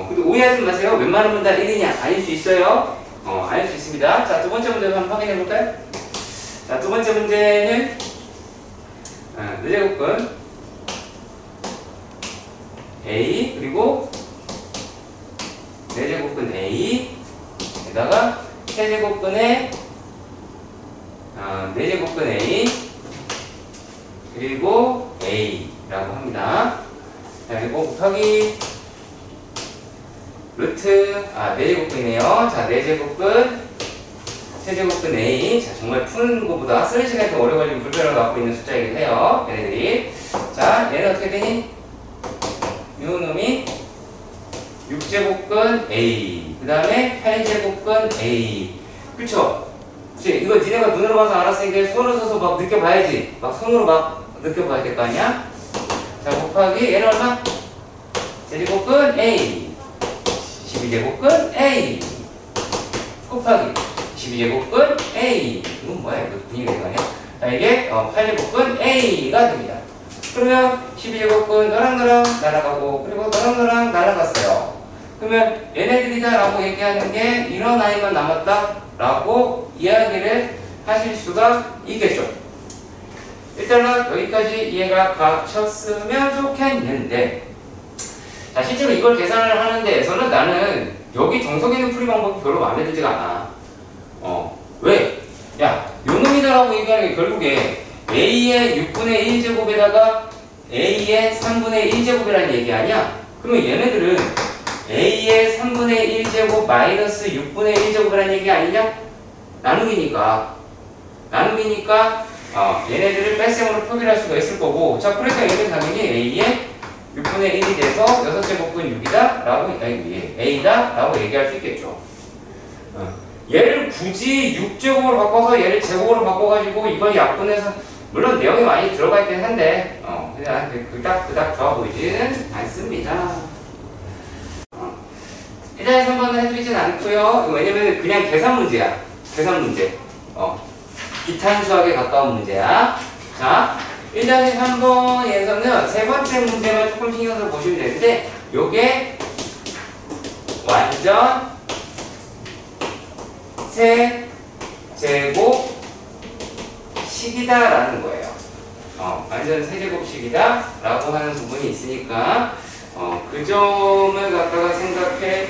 근데 오해하지 마세요. 웬만하면 다 1이냐? 아닐 수 있어요. 아닐 수 있습니다. 자, 두 번째 문제 한번 확인해 볼까요? 자, 두 번째 문제는 네제곱근 A 그리고 네제곱근 A 에다가 세제곱근에 네제곱근 A 그리고 A라고 합니다. 자, 그리고 곱하기 루트, 4제곱근이네요. 자, 4제곱근, 세제곱근 A. 자, 정말 푸는 것보다 쓰는 시간이 더 오래 걸리면 불편을 갖고 있는 숫자이긴 해요. 얘네들이. 자, 얘는 어떻게 되니? 요 놈이 6제곱근 A. 그 다음에 8제곱근 A. 그쵸? 그치? 이거 니네가 눈으로 봐서 알았으니까 손으로 써서 막 느껴봐야지. 막 손으로 막 느껴봐야 될 거 아니야? 자, 곱하기 얘는 얼마? 제제곱근 A. 12제곱근 A. 곱하기 12제곱근 A. 이건 뭐야? 이거 분위기가 이거 아니야? 자, 이게 8제곱근 A가 됩니다. 그러면 12제곱근 너랑 날아가고, 그리고 너랑 날아갔어요. 그러면 얘네들이다 라고 얘기하는 게 이런 아이만 남았다 라고 이야기를 하실 수가 있겠죠. 일단은 여기까지 이해가 가셨으면 좋겠는데, 자, 실제로 이걸 계산을 하는 데에서는 나는 여기 정석 있는 풀이 방법이 별로 마음에 들지가 않아. 왜? 야, 요놈이다라고 얘기하는 게 결국에 A의 6분의 1제곱에다가 A의 3분의 1제곱이라는 얘기 아니야? 그러면 얘네들은 A의 3분의 1제곱 마이너스 6분의 1제곱이라는 얘기 아니냐? 나누기니까 얘네들을 뺄셈으로 표기할 수가 있을 거고, 자, 그러니까 얘는 당연히 A의 6분의 1이 돼서 6제곱근 6이다 라고, A다 라고 얘기할 수 있겠죠. 얘를 굳이 6제곱으로 바꿔서 얘를 제곱으로 바꿔가지고 이걸 약분해서, 물론 내용이 많이 들어가 있긴 한데 그냥 그닥 좋아 보이지는 않습니다. 일단 3번은 해드리진 않고요. 왜냐면 그냥 계산 문제야. 계산 문제. 비탄수학에 가까운 문제야. 자, 1-3번에서는 세 번째 문제만 조금 신경 써서 보시면 되는데, 요게 완전 세제곱식이다라는 거예요. 완전 세제곱식이다라고 하는 부분이 있으니까 그 점을 갖다가 생각해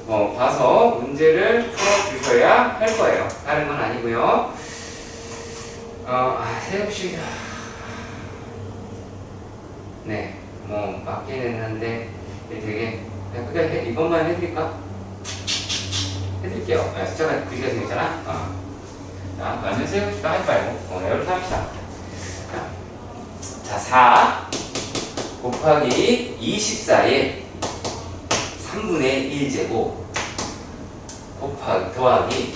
봐서 문제를 풀어주셔야 할 거예요. 다른 건 아니고요. 세제곱식이다. 네, 뭐 맞기는 한데 되게 그냥 이것만 해드릴까? 해드릴게요. 숫자가 그지가 생겼잖아. 자, 완전 세제곱식이다 하지 말고 이렇게 합시다. 자, 4 곱하기 24에 3분의 1제곱 곱하기 더하기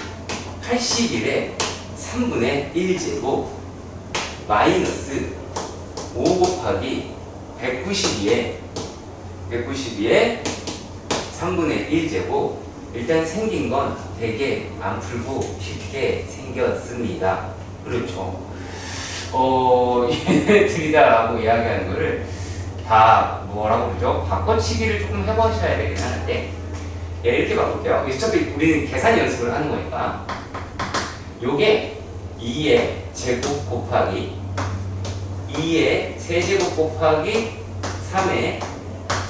81에 3분의 1제곱 마이너스 5 곱하기 192에 3분의 1제곱. 일단 생긴 건 되게 안 풀고 쉽게 생겼습니다. 그렇죠. 얘네들이다라고 이야기하는 거를 다 뭐라고 그러죠? 바꿔치기를 조금 해보셔야 되긴 하는데, 이렇게 바꿀게요. 어차피 우리는 계산 연습을 하는 거니까, 요게 2의 제곱 곱하기 2의 세제곱 곱하기 3의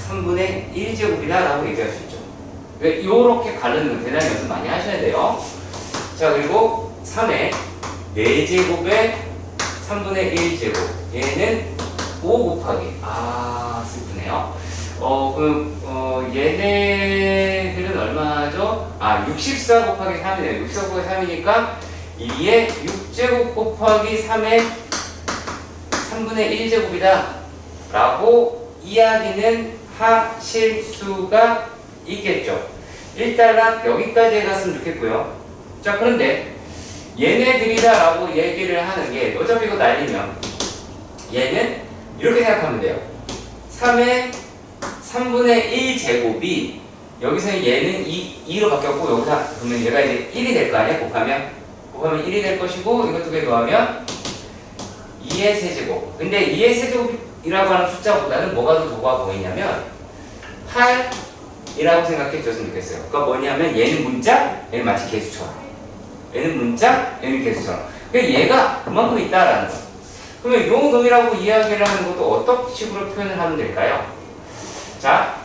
3분의 1제곱이다 라고 얘기할 수 있죠. 요렇게 가르는 거 대단히 연습 많이 하셔야 돼요. 자, 그리고 3의 4제곱에 3분의 1제곱, 얘는 5 곱하기, 슬프네요. 얘네들은 얼마죠? 64 곱하기 3이네요. 64 곱하기 3이니까 2의 6제곱 곱하기 3의 3분의 1제곱이다 라고 이야기는 하실 수가 있겠죠. 일단 여기까지 해갔으면 좋겠고요. 자, 그런데 얘네들이다 라고 얘기를 하는 게, 어차피 이거 날리면 얘는 이렇게 생각하면 돼요. 3의 3분의 1제곱이 여기서는 얘는 2로 바뀌었고, 여기서 그러면 얘가 이제 1이 될 거 아니야? 곱하면 1이 될 것이고, 이것 두 개 더하면 2의 세제곱. 근데 2의 세제곱이라고 하는 숫자보다는 뭐가 더 좋아 보이냐면 8이라고 생각해 주셨으면 좋겠어요. 그러니까 뭐냐면 얘는 문자, 얘는 마치 개수처럼. 얘는 문자, 얘는 개수처럼. 그러니까 얘가 그만큼 있다라는 거. 그러면 요 놈이라고 이야기를 하는 것도 어떤 식으로 표현을 하면 될까요? 자,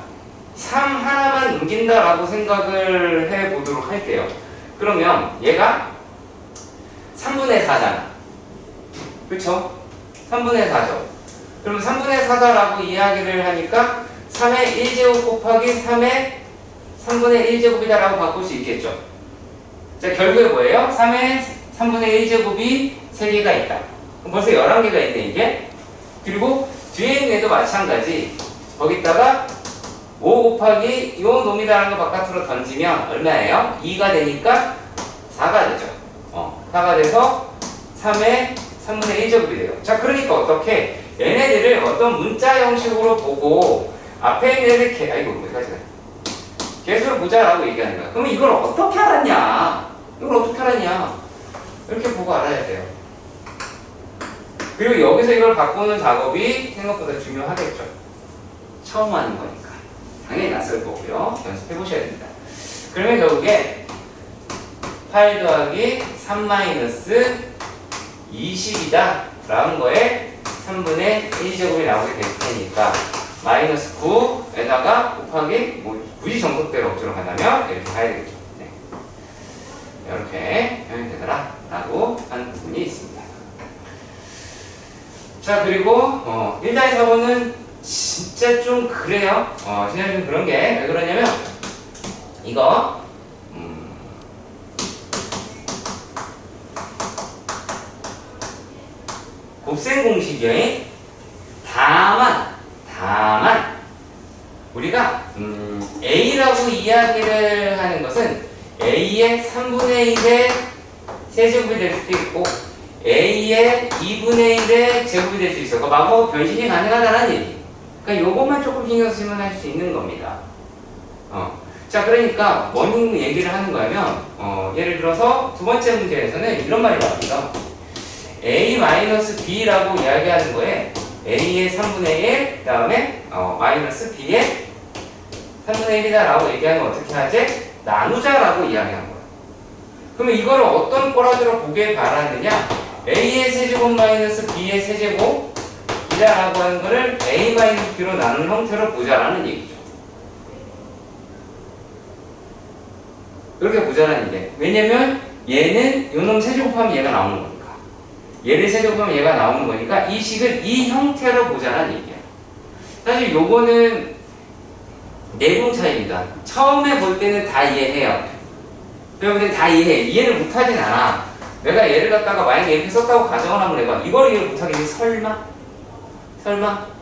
3 하나만 넘긴다라고 생각을 해보도록 할게요. 그러면 얘가 3분의 4잖아. 그쵸? 3분의 4죠. 그럼 3분의 4다라고 이야기를 하니까 3의 1제곱 곱하기 3의 3분의 1제곱이다 라고 바꿀 수 있겠죠. 자, 결국에 뭐예요? 3의 3분의 1제곱이 3개가 있다. 그럼 벌써 11개가 있네, 이게. 그리고 뒤에 있는 애도 마찬가지. 거기다가 5 곱하기 요 놈이다라는 거 바깥으로 던지면 얼마예요? 2가 되니까 4가 되죠. 4가 돼서 3의 3분의 1제곱이 돼요. 자, 그러니까 어떻게 얘네들을 어떤 문자 형식으로 보고 앞에 있는 애들 아이고, 여기까지 가요. 개수를 보자라고 얘기하는 거야. 그러면 이걸 어떻게 알았냐? 이걸 어떻게 알았냐? 이렇게 보고 알아야 돼요. 그리고 여기서 이걸 바꾸는 작업이 생각보다 중요하겠죠. 처음 하는 거니까. 당연히 낯설 거고요. 연습해 보셔야 됩니다. 그러면 결국에 8 더하기 3 마이너스 20이다 라는 거에 3분의 1제곱이 나오게 될 테니까 마이너스 9에다가 곱하기 굳이 정석대로 억지로 간다면 이렇게 가야 되겠죠. 네. 이렇게 표현이 되더라 라고 하는 부분이 있습니다. 자, 그리고 1-4번은 진짜 좀 그래요. 진짜 좀 그런 게 왜 그러냐면 이거 곱셈 공식이 다만 우리가 A라고 이야기를 하는 것은 A의 3분의 1의 세제곱이 될 수도 있고 A의 2분의 1의 제곱이 될 수 있어. 그러니까 마구 변신이 가능하다는 얘기. 그러니까 요것만 조금 신경 쓰면 할 수 있는 겁니다. 자, 그러니까 뭔 얘기를 하는 거냐면 예를 들어서 두 번째 문제에서는 이런 말이 나옵니다. A-B라고 이야기하는 거에 A의 3분의 1, 그 다음에 마이너스 B의 3분의 1이다 라고 얘기하면 어떻게 하지? 나누자 라고 이야기한 거예요. 그러면 이거를 어떤 꼬라지로 보길 바라느냐? A의 세제곱 마이너스 B의 세제곱 이다라고 하는 거를 A 마이너스 B로 나누는 형태로 보자라는 얘기죠. 이렇게 보자라는 얘기. 왜냐면 얘는 요놈 세제곱하면 얘가 나오는 거니까. 얘를 세제곱하면 얘가 나오는 거니까 이 식을 이 형태로 보자라는 얘기야. 사실 요거는 내용 차이입니다. 처음에 볼 때는 다 이해해요. 여러분들 다 이해해. 이해를 못하진 않아. 내가 얘를 갖다가 만약에 이렇게 썼다고 가정을 한번 해봐. 이걸 이해를 못하겠니? 설마?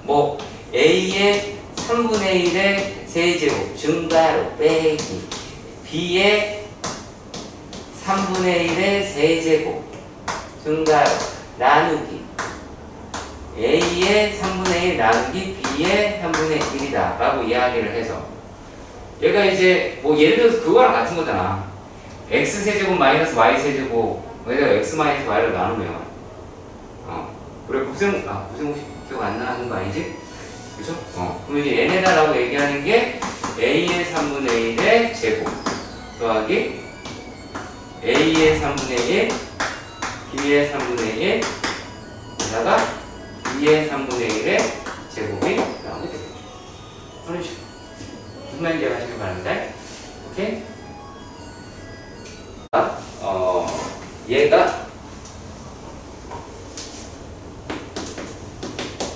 뭐 A의 3분의 1의 세제곱 증가로 빼기 B의 3분의 1의 세제곱 증가로 나누기 A의 3분의 1 나누기 B의 3분의 1이다 라고 이야기를 해서 얘가 이제 뭐 예를 들어서 그거랑 같은 거잖아. X세제곱 마이너스 Y세제곱 여기다가 X 마이너스 Y를 나누면 우리 곱셈 기억 안 나는 거 아니지? 그죠? 그럼 이제 얘네다라고 얘기하는 게 A의 3분의 1의 제곱 더하기 A의 3분의 1 B의 3분의 1 에다가 B의 3분의 1의 제곱이 나오게 되겠죠. 그런 식으로 무슨 말인지 아시길 바랍니다. 오케이? 얘가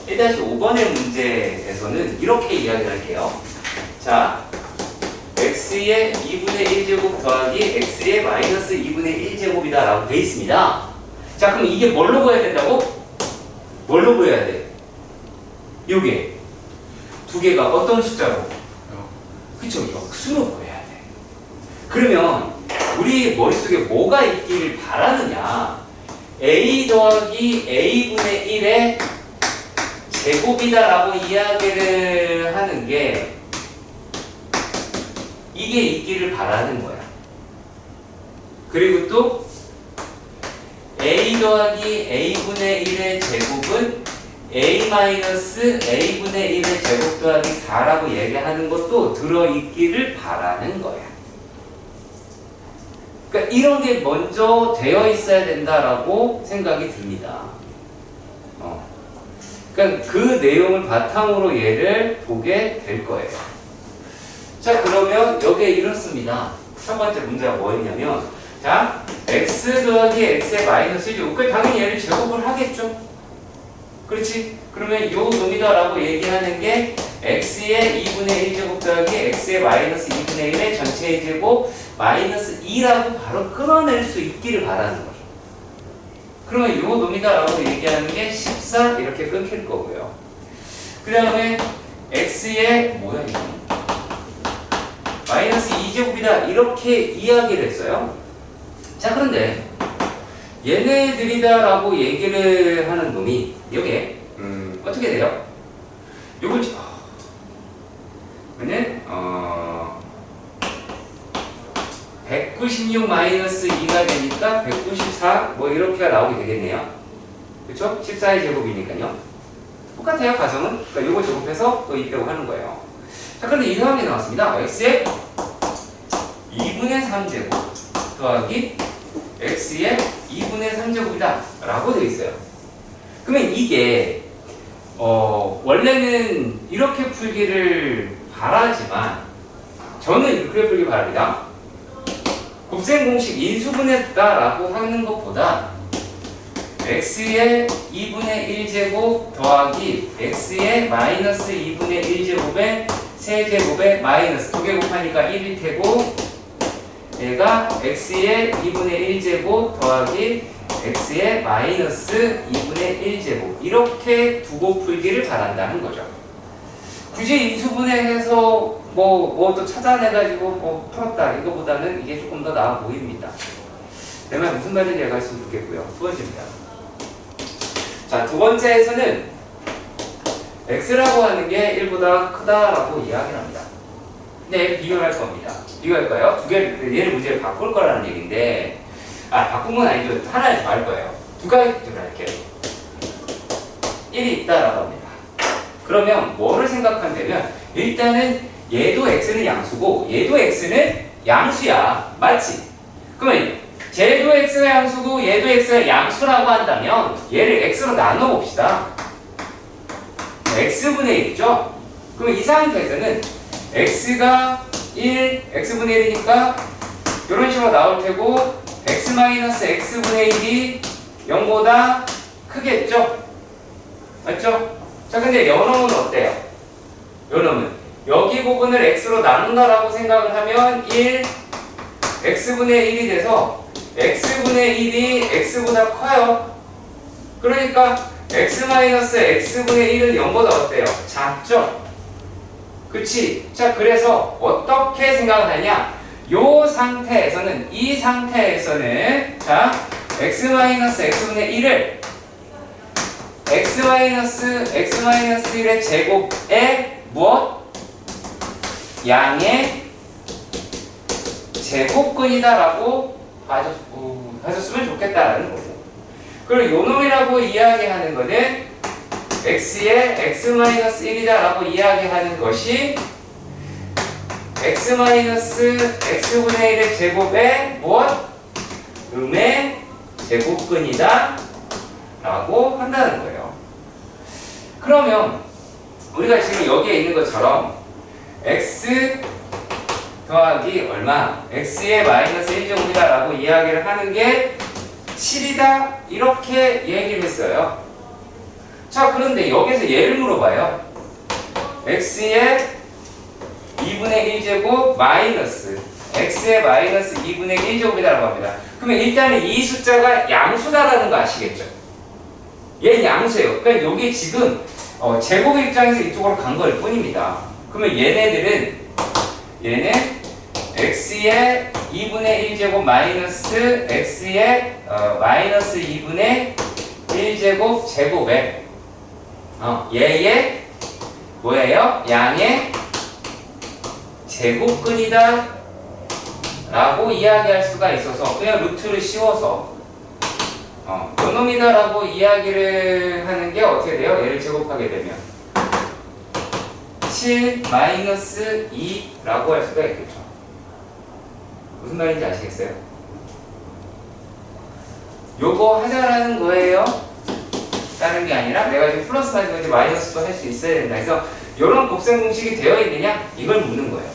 1-5번의 문제에서는 이렇게 이야기를 할게요. 자, x의 2분의 1제곱 더하기 x의 마이너스 2분의 1제곱이다 라고 되어 있습니다. 자, 그럼 이게 뭘로 보여야 된다고? 뭘로 보여야 돼? 요게 두 개가 어떤 숫자로? 그쵸? 이거 수로 보여야 돼. 그러면 우리 머릿속에 뭐가 있기를 바라느냐? a 더하기 a분의 1의 제곱이다 라고 이야기를 하는 게 이게 있기를 바라는 거야. 그리고 또 a 더하기 a분의 1의 제곱은 a 마이너스 a분의 1의 제곱 더하기 4라고 얘기하는 것도 들어있기를 바라는 거야. 그러니까 이런 게 먼저 되어 있어야 된다라고 생각이 듭니다. 그러니까 그 내용을 바탕으로 얘를 보게 될 거예요. 자, 그러면 여기에 이렇습니다. 첫 번째 문제가 뭐였냐면, 자, x 더하기 x의 마이너스 1이 그 당연히 얘를 제곱을 하겠죠. 그렇지? 그러면 요 놈이다라고 얘기하는 게 x의 2분의 1제곱 더하기 x의 마이너스 2분의 1의 전체의 제곱 마이너스 2라고 바로 끊어낼 수 있기를 바라는 거죠. 그러면 요 놈이다라고 얘기하는 게 14 이렇게 끊길 거고요. 그 다음에 x의 뭐야 이거? 마이너스 2제곱이다 이렇게 이야기를 했어요. 자 그런데 얘네들이다라고 얘기를 하는 놈이 이게 어떻게 돼요? 요걸 그러면 196 마이너스 2가 되니까 194 뭐 이렇게 나오게 되겠네요. 그렇죠? 14의 제곱이니까요. 똑같아요 가정은. 그러니까 요거 제곱해서 또 이빼고 하는 거예요. 자 그런데 이 상황이 나왔습니다. x의 2분의 3제곱 더하기 x의 2분의 3제곱이다 라고 되어 있어요. 그러면 이게 원래는 이렇게 풀기를 바라지만 저는 이렇게 풀기 바랍니다. 곱셈 공식 인수분해다라고 하는 것보다 x의 2분의 1제곱 더하기 x의 마이너스 2분의 1제곱의 세제곱의 마이너스 2개 곱하니까 1일 테고 얘가 x의 2분의 1제곱 더하기 x의 마이너스 2분의 1제곱 이렇게 두고 풀기를 바란다는 거죠. 굳이 인수분해해서 뭐 또 찾아내가지고 뭐 풀었다 이거보다는 이게 조금 더 나아 보입니다. 내 말 무슨 말인지 알겠으면 좋겠고요. 두 번째입니다. 자, 두 번째에서는 x라고 하는 게 1보다 크다라고 이야기를 합니다. 근데 비교할 겁니다. 비교할 거예요. 두 개를 얘를 문제를 바꿀 거라는 얘기인데 바꾼 건 아니죠. 하나를 더 할 거예요. 두 가지를 할게요. 1이 있다라고 합니다. 그러면 뭐를 생각한다면 일단은 얘도 x는 양수고 얘도 x는 양수야. 맞지? 그러면 쟤도 x가 양수고 얘도 x가 양수라고 한다면 얘를 x로 나눠 봅시다. x분의 1이죠? 그럼 이 상태에서는 x가 1, x분의 1이니까 이런 식으로 나올 테고 x-x분의 1이 0보다 크겠죠? 맞죠? 자 근데 요놈은 어때요? 요놈은 여기 부분을 x로 나눈다라고 생각을 하면 1, x분의 1이 돼서 x분의 1이 x보다 커요. 그러니까 x-x분의 1은 0보다 어때요? 작죠? 그치? 자 그래서 어떻게 생각을 하냐? 요 상태에서는 이 상태에서는 자 x-x분의 1을 x-1의 제곱에 무엇? 양의 제곱근이다라고 봐줬으면 좋겠다라는 거고. 그리고 요놈이라고 이야기하는 거는 x의 x-1이다라고 이야기하는 것이 x-x분의 1의 제곱에 무엇? 음의 제곱근이다 라고 한다는 거예요. 그러면 우리가 지금 여기에 있는 것처럼 x 더하기 얼마? x의 마이너스 1제곱이다 라고 이야기를 하는 게 7이다 이렇게 얘기를 했어요. 자 그런데 여기서 얘를 물어봐요. x의 2분의 1제곱 마이너스 x의 마이너스 2분의 1제곱이다 라고 합니다. 그러면 일단은 이 숫자가 양수다라는 거 아시겠죠? 얘는 양수예요. 그러니까 여기 지금 제곱 입장에서 이쪽으로 간 걸 뿐입니다. 그러면 얘는 x의 2분의 1제곱 마이너스 x의 마이너스 2분의 1제곱 제곱에 얘의 뭐예요? 양의 제곱근이다 라고 이야기할 수가 있어서 그냥 루트를 씌워서 요놈이다 라고 이야기를 하는 게 어떻게 돼요? 얘를 제곱하게 되면 7 마이너스 2 라고 할 수가 있겠죠. 무슨 말인지 아시겠어요? 요거 하자라는 거예요. 다른 게 아니라 내가 지금 플러스 가지고 이제 마이너스도 할 수 있어야 된다. 그래서 이런 곱셈 공식이 되어 있느냐 이걸 묻는 거예요.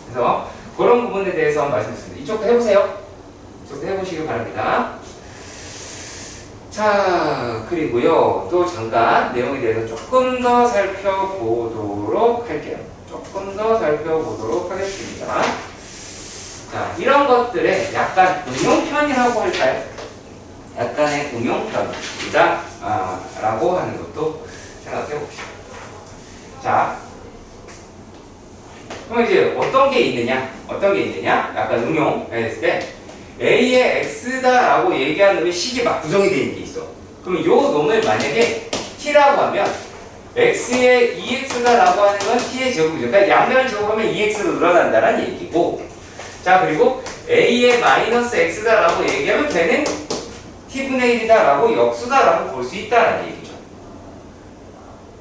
그래서 그런 부분에 대해서 말씀드렸습니다. 이쪽도 해보세요. 이쪽도 해보시기 바랍니다. 자, 그리고요, 또 잠깐 내용에 대해서 조금 더 살펴보도록 할게요. 조금 더 살펴보도록 하겠습니다. 자, 이런 것들의 약간 응용편이라고 할까요? 약간의 응용편이다 라고 하는 것도 생각해 봅시다. 자, 그럼 이제 어떤 게 있느냐? 약간 응용했을 때 A의 X다라고 얘기하는 놈이 식이 막 구성이 되어 있는 게 있어. 그러면 요 놈을 만약에 T라고 하면 X의 EX다라고 하는 건 T의 제곱이죠. 그러니까 양면을 제곱하면 EX로 늘어난다는 얘기고, 자, 그리고 A의 마이너스 X다라고 얘기하면 걔는 T분의 1이다라고 역수다라고 볼 수 있다라는 얘기죠.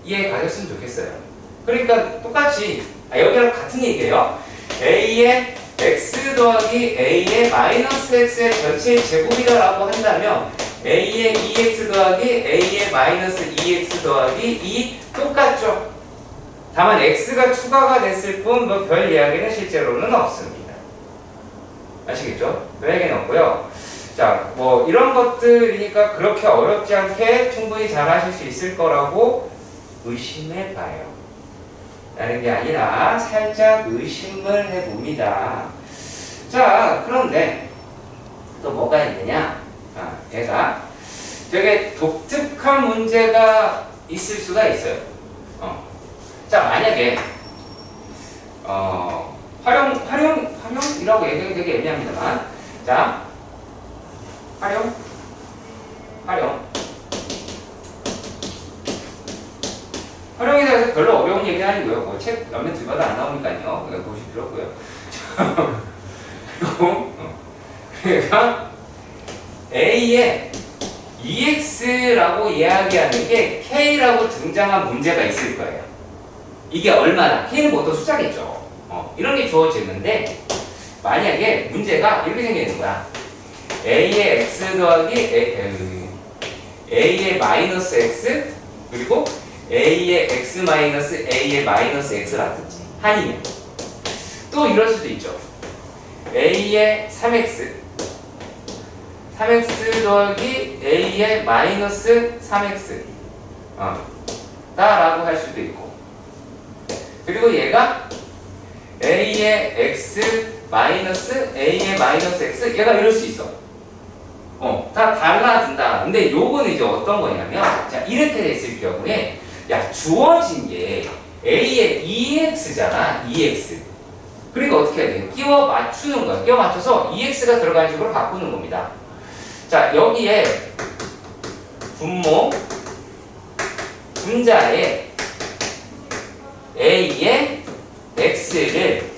이해 가셨으면 좋겠어요. 그러니까 똑같이 여기랑 같은 얘기예요. A의 x 더하기 a의 마이너스 x의 전체 제곱이다라고 한다면 a의 2x 더하기 a의 마이너스 2x 더하기 2 똑같죠. 다만 x가 추가가 됐을 뿐 뭐 별 이야기는 실제로는 없습니다. 아시겠죠? 별 이야기는 없고요. 자, 뭐 이런 것들이니까 그렇게 어렵지 않게 충분히 잘 하실 수 있을 거라고 의심해 봐요. 라는 게 아니라 살짝 의심을 해봅니다. 자, 그런데 또 뭐가 있느냐? 얘가 되게 독특한 문제가 있을 수가 있어요. 자, 만약에 활용이라고 얘기하기 되게 애매합니다만, 자, 활용 활용에 대해서 별로 어려운 얘기는 아니고요. 뭐 책 몇몇 들마다 안 나오니까요. 보실 필요 없고요. 그리고 그러니까 A에 EX라고 이야기하는 게 K라고 등장한 문제가 있을 거예요. 이게 얼마나? K는 뭐 어떤 숫자겠죠. 이런 게 주어지는데 만약에 문제가 이렇게 생기는 거야. A의 X 더하기 A의 마이너스 X 그리고 A의 X 마이너스 A의 마이너스 X라든지 아니면 또 이럴 수도 있죠. A의 3X 더하기 A의 마이너스 3X 다라고 할 수도 있고, 그리고 얘가 A의 X 마이너스 A의 마이너스 X 얘가 이럴 수 있어. 다 달라진다. 근데 요거는 이제 어떤 거냐면, 자, 이렇게 됐을 경우에 야, 주어진 게 A의 EX잖아. EX. 그러니까 어떻게 해야 돼요? 끼워 맞추는 거야. 끼워 맞춰서 EX가 들어가는 식으로 바꾸는 겁니다. 자, 여기에 분자에 A의 X를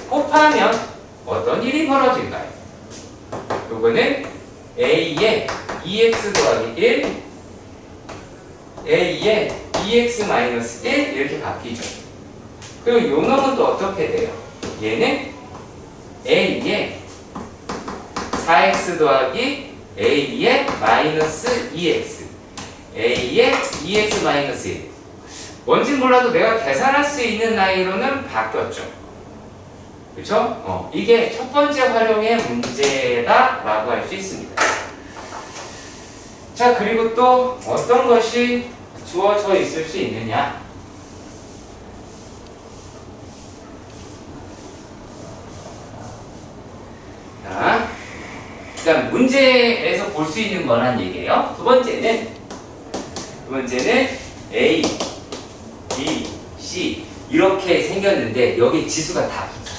곱하면 어떤 일이 벌어질까요? 요거는 A의 EX 더하기 1, A의 EX-1 이렇게 바뀌죠. 그리고 요 놈은 또 어떻게 돼요? 얘는 A의 4X 더하기 A의 마이너스 2X, A의 EX-1. 뭔진 몰라도 내가 계산할 수 있는 나이로는 바뀌었죠. 그렇죠? 이게 첫 번째 활용의 문제다라고 할 수 있습니다. 자, 그리고 또 어떤 것이 주어져 있을 수 있느냐? 자, 일단 문제에서 볼 수 있는 거란 얘기예요. 두 번째는 A, B, C 이렇게 생겼는데 여기 지수가 다 붙었어.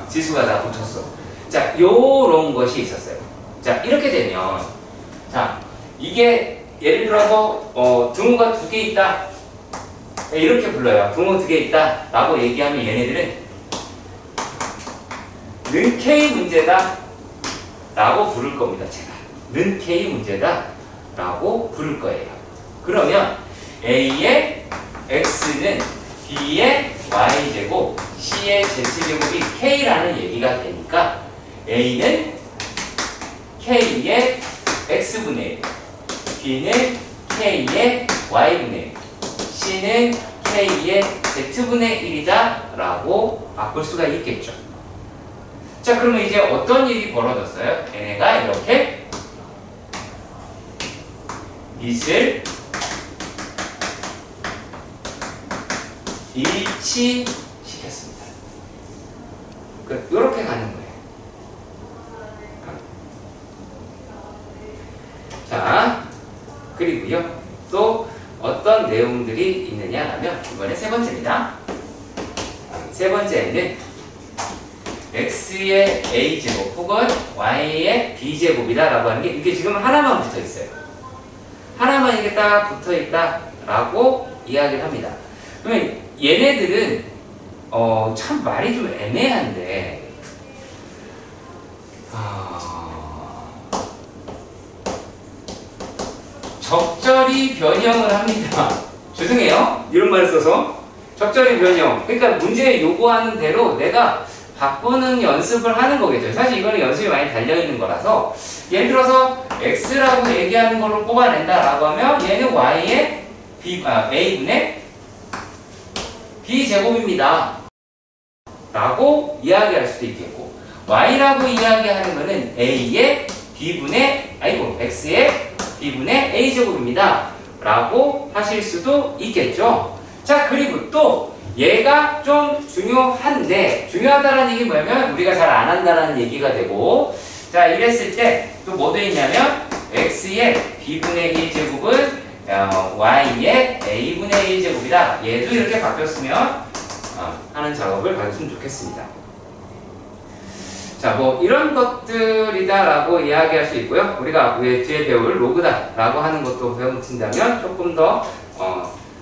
지수가 다 붙었어. 자, 요런 것이 있었어요. 자, 이렇게 되면, 자, 이게 예를 들어서 등호가 2개 있다. 이렇게 불러요. 등호 2개 있다 라고 얘기하면 얘네들은 는 K 문제다 라고 부를 겁니다. 제가 는 K 문제다 라고 부를 거예요. 그러면 A의 X는 B의 Y제곱, C의 Z제곱이 K라는 얘기가 되니까 A는 K의 X분의 1, B는 K의 Y분의 1, C는 K의 Z분의 1이다 라고 바꿀 수가 있겠죠. 자, 그러면 이제 어떤 일이 벌어졌어요? 얘네가 이렇게 빛을 일치시켰습니다. 이렇게 가는 거예요. 자, 그리고요, 또 어떤 내용들이 있느냐 하면, 이번에 세 번째입니다. 세 번째는 x의 a제곱 혹은 y의 b제곱이다 라고 하는 게, 이게 지금 하나만 붙어 있어요. 하나만 이게 딱 붙어 있다 라고 이야기를 합니다. 그러면 얘네들은 참 말이 좀 애매한데, 적절히 변형을 합니다. 죄송해요, 이런 말을 써서. 적절히 변형, 그러니까 문제에 요구하는 대로 내가 바꾸는 연습을 하는 거겠죠. 사실 이거는 연습이 많이 달려있는 거라서, 예를 들어서 x라고 얘기하는 걸로 뽑아낸다 라고 하면 얘는 y의 a분의 b제곱입니다 라고 이야기할 수도 있겠고, y라고 이야기하는 거는 a의 b분의 x의 b분의 a제곱입니다 라고 하실 수도 있겠죠. 자, 그리고 또 얘가 좀 중요한데, 중요하다는 얘기 뭐냐면 우리가 잘 안 한다는 얘기가 되고, 자, 이랬을 때 또 뭐 돼 있냐면 x의 b분의 1제곱은 y의 a분의 1제곱이다. 얘도 이렇게 바뀌었으면 하는 작업을 봐줬으면 좋겠습니다. 자, 뭐 이런 것들이다라고 이야기할 수 있고요. 우리가 뒤에 배울 로그다라고 하는 것도 배우신다면 조금 더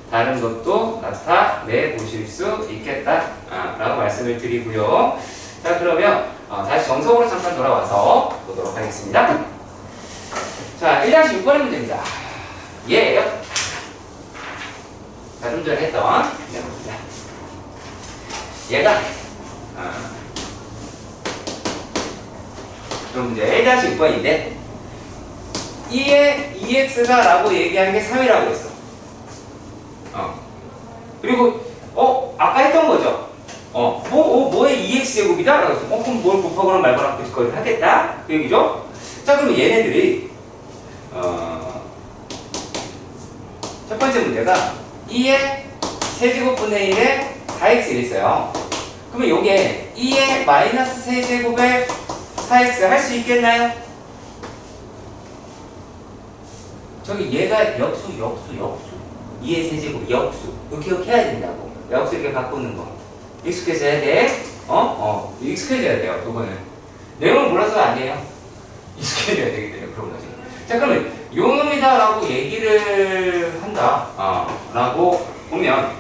다른 것도 나타내 보실 수 있겠다라고 말씀을 드리고요. 자, 그러면 다시 정석으로 잠깐 돌아와서 보도록 하겠습니다. 자, 1-6번의 문제입니다. 얘예요. 자, 좀 전에 했던 문제입니다. 얘가 그럼 문제 1-6번인데 2의 2x가 라고 얘기하는 게 3이라고 했어. 그리고 아까 했던 거죠. 뭐의 2x제곱이다? 라고 했어. 그럼 뭘 곱하거나 말거나 그걸 하겠다? 그 얘기죠? 자, 그럼 얘네들이 첫 번째 문제가 2의 세제곱분의 1에 4x가 있어요. 그러면 요게 2의 마이너스 세제곱에 4x 할 수 있겠나요? 저기 얘가 역수 2의 세제곱 역수 이렇게 해야 된다고. 역수 이렇게 바꾸는 거 익숙해져야 돼. 익숙해져야 돼요. 그거는 내용을 몰라서가 아니에요. 익숙해져야 되기 때문에 그런 거지. 자, 그러면 요 놈이다 라고 얘기를 한다 라고 보면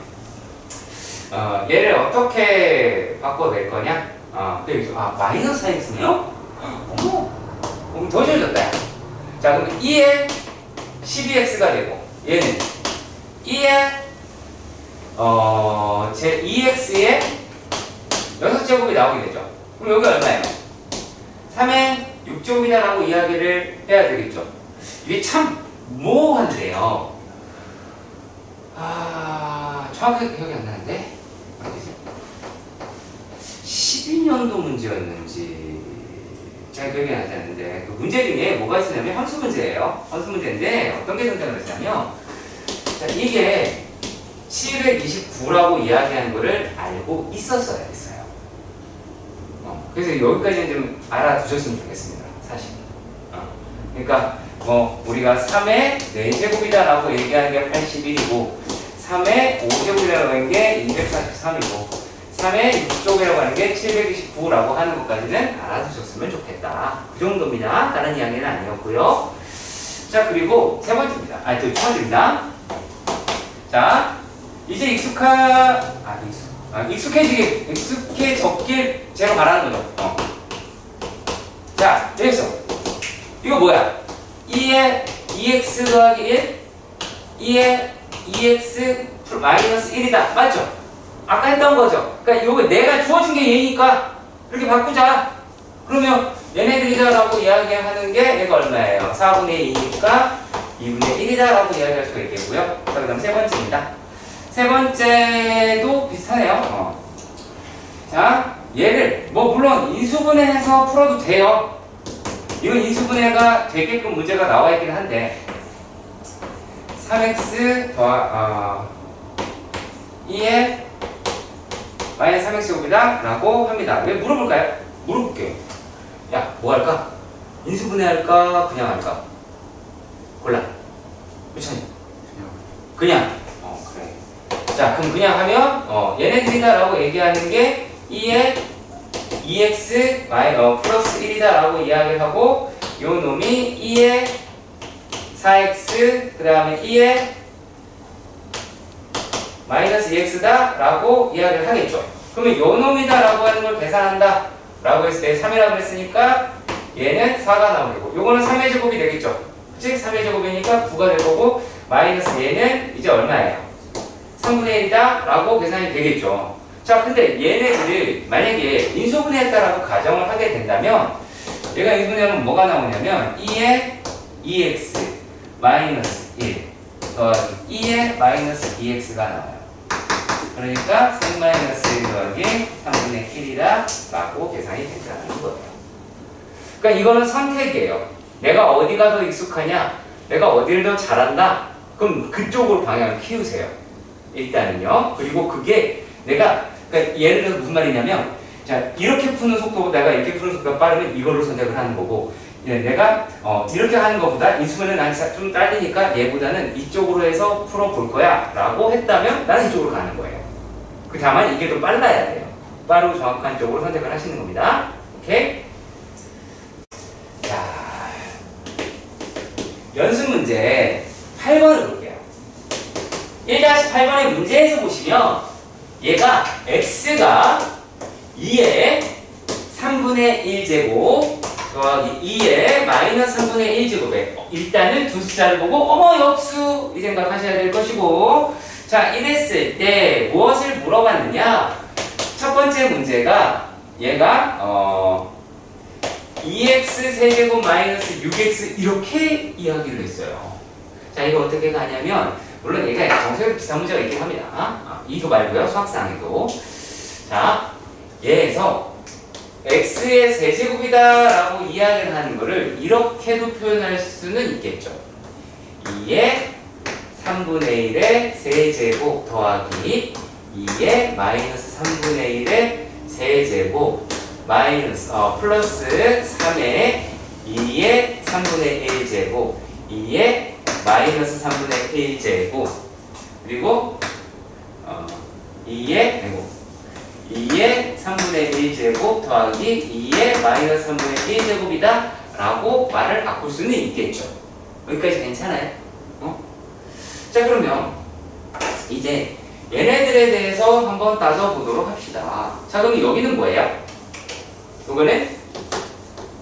얘를 어떻게 바꿔낼 거냐? 마이너스 4x네요? 그럼 더 쉬워졌다. 자, 그럼 2에 12x가 되고, 얘는 2에 제 2x에 6제곱이 나오게 되죠. 그럼 여기 얼마예요? 3에 6제곱이다라고 이야기를 해야 되겠죠. 이게 참 모호한데요. 정확하게 기억이 안 나는데 12년도 문제였는지 잘 기억이 나지 않는데, 그 문제 중에 뭐가 있었냐면 함수 문제예요. 함수 문제인데 어떤 게 등장을 했냐면, 자, 이게 729라고 이야기하는 거를 알고 있었어야 했어요. 그래서 여기까지는 좀 알아두셨으면 좋겠습니다. 사실. 그러니까 우리가 3의 4제곱이다 라고 얘기하는 게 81이고 3의 5제곱이라고 하는 게 243이고 3의 6제곱이라고 하는 게 729라고 하는 것까지는 알아두셨으면 좋겠다. 그 정도입니다. 다른 이야기는 아니었고요. 자, 그리고 세 번째입니다. 두 번째입니다. 자, 이제 익숙해졌길 제가 말하는 거죠. 자, 여기서 이거 뭐야? 2의 2x 더하기 1, 2의 2x 마이너스 1이다. 맞죠? 아까 했던 거죠. 그러니까 이거 내가 주어진 게 얘니까 이렇게 바꾸자. 그러면 얘네들이다라고 이야기하는 게 얘가 얼마예요? 4분의 2니까 2분의 1이다 라고 이야기할 수가 있겠고요. 자, 그 다음 세 번째입니다. 세 번째도 비슷하네요. 자, 얘를 뭐 물론 인수분해해서 풀어도 돼요. 이건 인수분해가 되게끔 문제가 나와 있긴 한데 3x 더하 2에 마이너스 3x 제곱이다 라고 합니다. 왜 물어볼까요? 물어볼게요. 야, 뭐 할까? 인수분해 할까? 그냥 할까? 골라. 그렇지? 그냥. 그래. 자, 그럼 그냥 하면 얘네들이다 라고 얘기하는 게 2에 2x 플러스 1이다 라고 이야기를 하고 요 놈이 2에 4x 그 다음에 2에 마이너스 2x다 라고 이야기를 하겠죠. 그러면 요 놈이다 라고 하는 걸 계산한다 라고 했을 때 3이라고 했으니까 얘는 4가 나오고 요거는 3의 제곱이 되겠죠. 그치? 3의 제곱이니까 9가 될 거고 마이너스 얘는 이제 얼마예요? 3분의 1이다 라고 계산이 되겠죠. 자, 근데 얘네들을 만약에 인수분해했다라고 가정을 하게 된다면 얘가 인수분해하면 뭐가 나오냐면 2에 2x 마이너스 1 더하기 2에 마이너스 2x가 나와요. 그러니까 3 마이너스 1 더하기 3분의 1이다 라고 계산이 된다는 거예요. 그러니까 이거는 선택이에요. 내가 어디가 더 익숙하냐? 내가 어디를 더 잘한다? 그럼 그쪽으로 방향을 키우세요. 일단은요. 그리고 그게 내가 그러니까 예를 들어서 무슨 말이냐면 자 이렇게 푸는 속도보다가 이렇게 푸는 속도가 빠르면 이걸로 선택을 하는 거고 내가 이렇게 하는 것보다 인수분해 난 좀 딸리니까 얘보다는 이쪽으로 해서 풀어볼 거야 라고 했다면 나는 이쪽으로 가는 거예요. 그 다만 이게 더 빨라야 돼요. 빠르고 정확한 쪽으로 선택을 하시는 겁니다. 오케이? 자 연습 문제 8번을 볼게요. 1-8번의 문제에서 보시면 얘가 x가 2에 3분의 1제곱 더하기 2에 마이너스 3분의 1제곱에 일단은 두 숫자를 보고 어머 역수 이 생각하셔야 될 것이고 자 이랬을 때 무엇을 물어봤느냐 첫 번째 문제가 얘가 2x 세제곱 마이너스 6x 이렇게 이야기를 했어요. 자 이거 어떻게 가냐면 물론 얘가 정석에도 비슷한 문제가 있긴 합니다. 이도 말고요. 수학상에도. 자, 얘에서 x의 세제곱이다 라고 이야기를 하는 거를 이렇게도 표현할 수는 있겠죠. 2의 3분의 1의 세제곱 더하기 2의 마이너스 3분의 1의 세제곱 마이너스 플러스 3의 2의 3분의 1제곱 2의 마이너스 3분의 1제곱 그리고 2의 3분의 1제곱 더하기 2의 마이너스 3분의 1제곱이다 라고 말을 바꿀 수는 있겠죠. 여기까지 괜찮아요? 자 그러면 이제 얘네들에 대해서 한번 따져보도록 합시다. 자 그럼 여기는 뭐예요? 이거는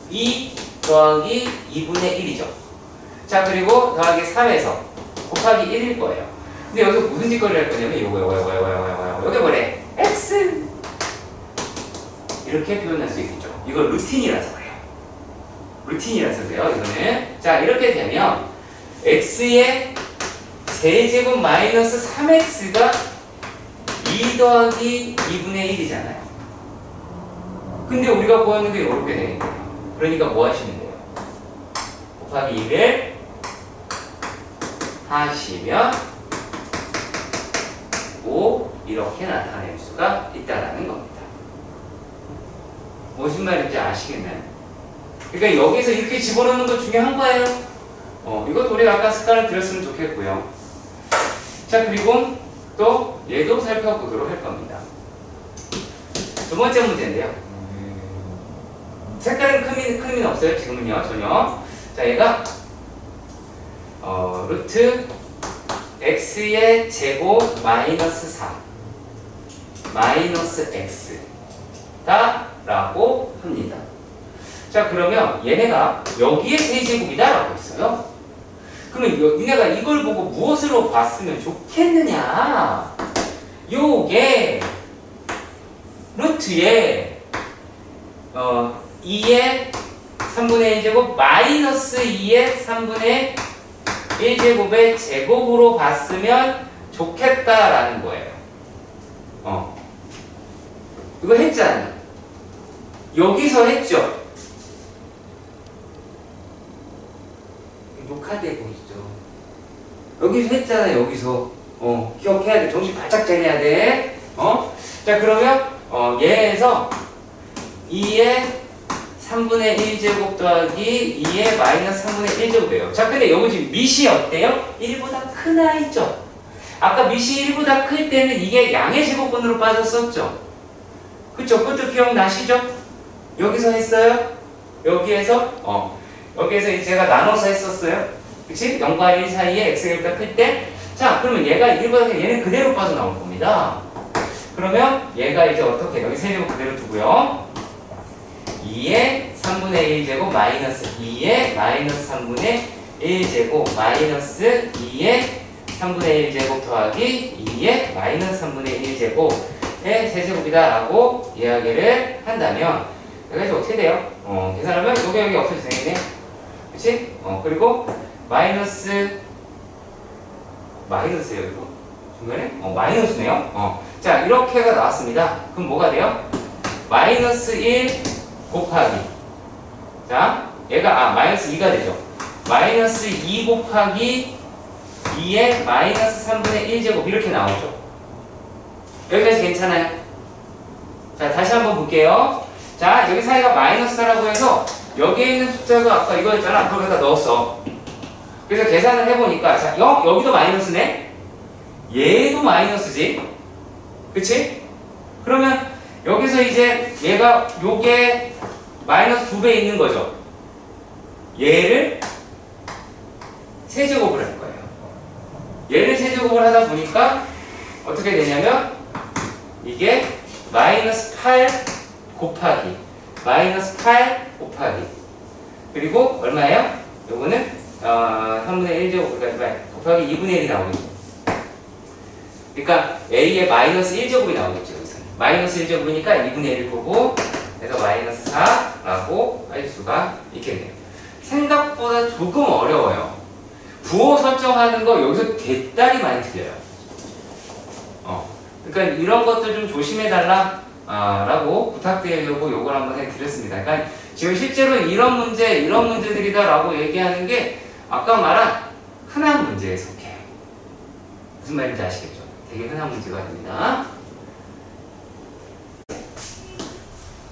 2 더하기 2분의 1이죠. 자 그리고 더하기 3에서 곱하기 1일 거예요. 근데 여기서 무슨 짓거리를 할 거냐면 요거 여기 뭐래? x 이렇게 표현할 수 있겠죠. 이거 루틴이라서 그래요. 루틴이라서 그래요. 이거는 자 이렇게 되면 x의 세제곱 마이너스 3x가 2 더하기 2분의 1이잖아요. 근데 우리가 구하는 게 이렇게 되는 거예요. 그러니까 뭐 하시면 돼요? 곱하기 2를 하시면 5 이렇게 나타낼 수가 있다는 겁니다. 무슨 말인지 아시겠나요? 그러니까 여기서 이렇게 집어넣는 거 중요한 거예요. 이것도 우리가 아까 습관을 들였으면 좋겠고요. 자 그리고 또 얘도 살펴보도록 할 겁니다. 두 번째 문제인데요. 색깔은 큰 의미는 없어요. 지금은요 전혀. 자 얘가 루트 x의 제곱 마이너스 4 마이너스 x 다 라고 합니다. 자 그러면 얘네가 여기에 세제곱이다 라고 했어요. 그러면 니네가 이걸 보고 무엇으로 봤으면 좋겠느냐? 요게 루트에 2의 3분의 1제곱 마이너스 2의 3분의 1제곱의 제곱으로 봤으면 좋겠다라는 거예요. 이거 했잖아. 여기서 했죠. 녹화되고 있죠. 여기서 했잖아. 여기서 기억해야 돼. 정신 바짝 차려야 돼. 자, 그러면 얘에서 2의 3분의 1제곱 더하기 2의 마이너스 3분의 1제곱이에요. 자, 근데 여기 지금 밑이 어때요? 1보다 크나 있죠? 아까 밑이 1보다 클 때는 이게 양의 제곱분으로 빠졌었죠? 그쵸? 그것도 기억나시죠? 여기서 했어요? 여기에서? 여기에서 이제 제가 나눠서 했었어요? 그치? 0과 1 사이에 x가 클 때. 자, 그러면 얘가 1보다 크 얘는 그대로 빠져나올 겁니다. 그러면 얘가 이제 어떻게? 여기 세제곱 그대로 두고요. 2의 3분의 1제곱 마이너스 2의 마이너스 3분의 1제곱 마이너스 2의 3분의 1제곱 더하기 2의 마이너스 3분의 1제곱의 세제곱이다 라고 이야기를 한다면 여기가 이제 어떻게 돼요? 계산하면 여기 없어지게 되겠네. 그치? 그리고 마이너스예요 이거? 중간에? 마이너스네요. 자, 이렇게가 나왔습니다. 그럼 뭐가 돼요? 마이너스 1 곱하기. 자, 얘가, 마이너스 2가 되죠. 마이너스 2 곱하기 2의 마이너스 3분의 1제곱 이렇게 나오죠. 여기까지 괜찮아요? 자, 다시 한번 볼게요. 자, 여기 사이가 마이너스라고 해서 여기에 있는 숫자가 아까 이거였잖아. 그걸 여기다 넣었어. 그래서 계산을 해보니까 자, 여기도 마이너스네? 얘도 마이너스지? 그치? 그러면 여기서 이제 얘가 요게 마이너스 2배 있는 거죠. 얘를 세제곱을 할 거예요. 얘를 세제곱을 하다 보니까 어떻게 되냐면 이게 마이너스 8 곱하기 마이너스 8 곱하기 그리고 얼마예요? 요거는 3분의 1제곱 그러니까 곱하기 2분의 1이 나오겠죠. 그러니까 A의 마이너스 1제곱이 나오겠죠. 여기서는 마이너스 1제곱이니까 2분의 1을 보고 그래서 마이너스 4라고 할 수가 있겠네요. 생각보다 조금 어려워요. 부호 설정하는 거 여기서 대단히 많이 틀려요. 그러니까 이런 것들 좀 조심해달라 라고 부탁드리려고 요걸 한번 해드렸습니다. 그러니까 지금 실제로 이런 문제들이다 라고 얘기하는 게 아까 말한 흔한 문제에 속해요. 무슨 말인지 아시겠죠? 되게 흔한 문제가 됩니다.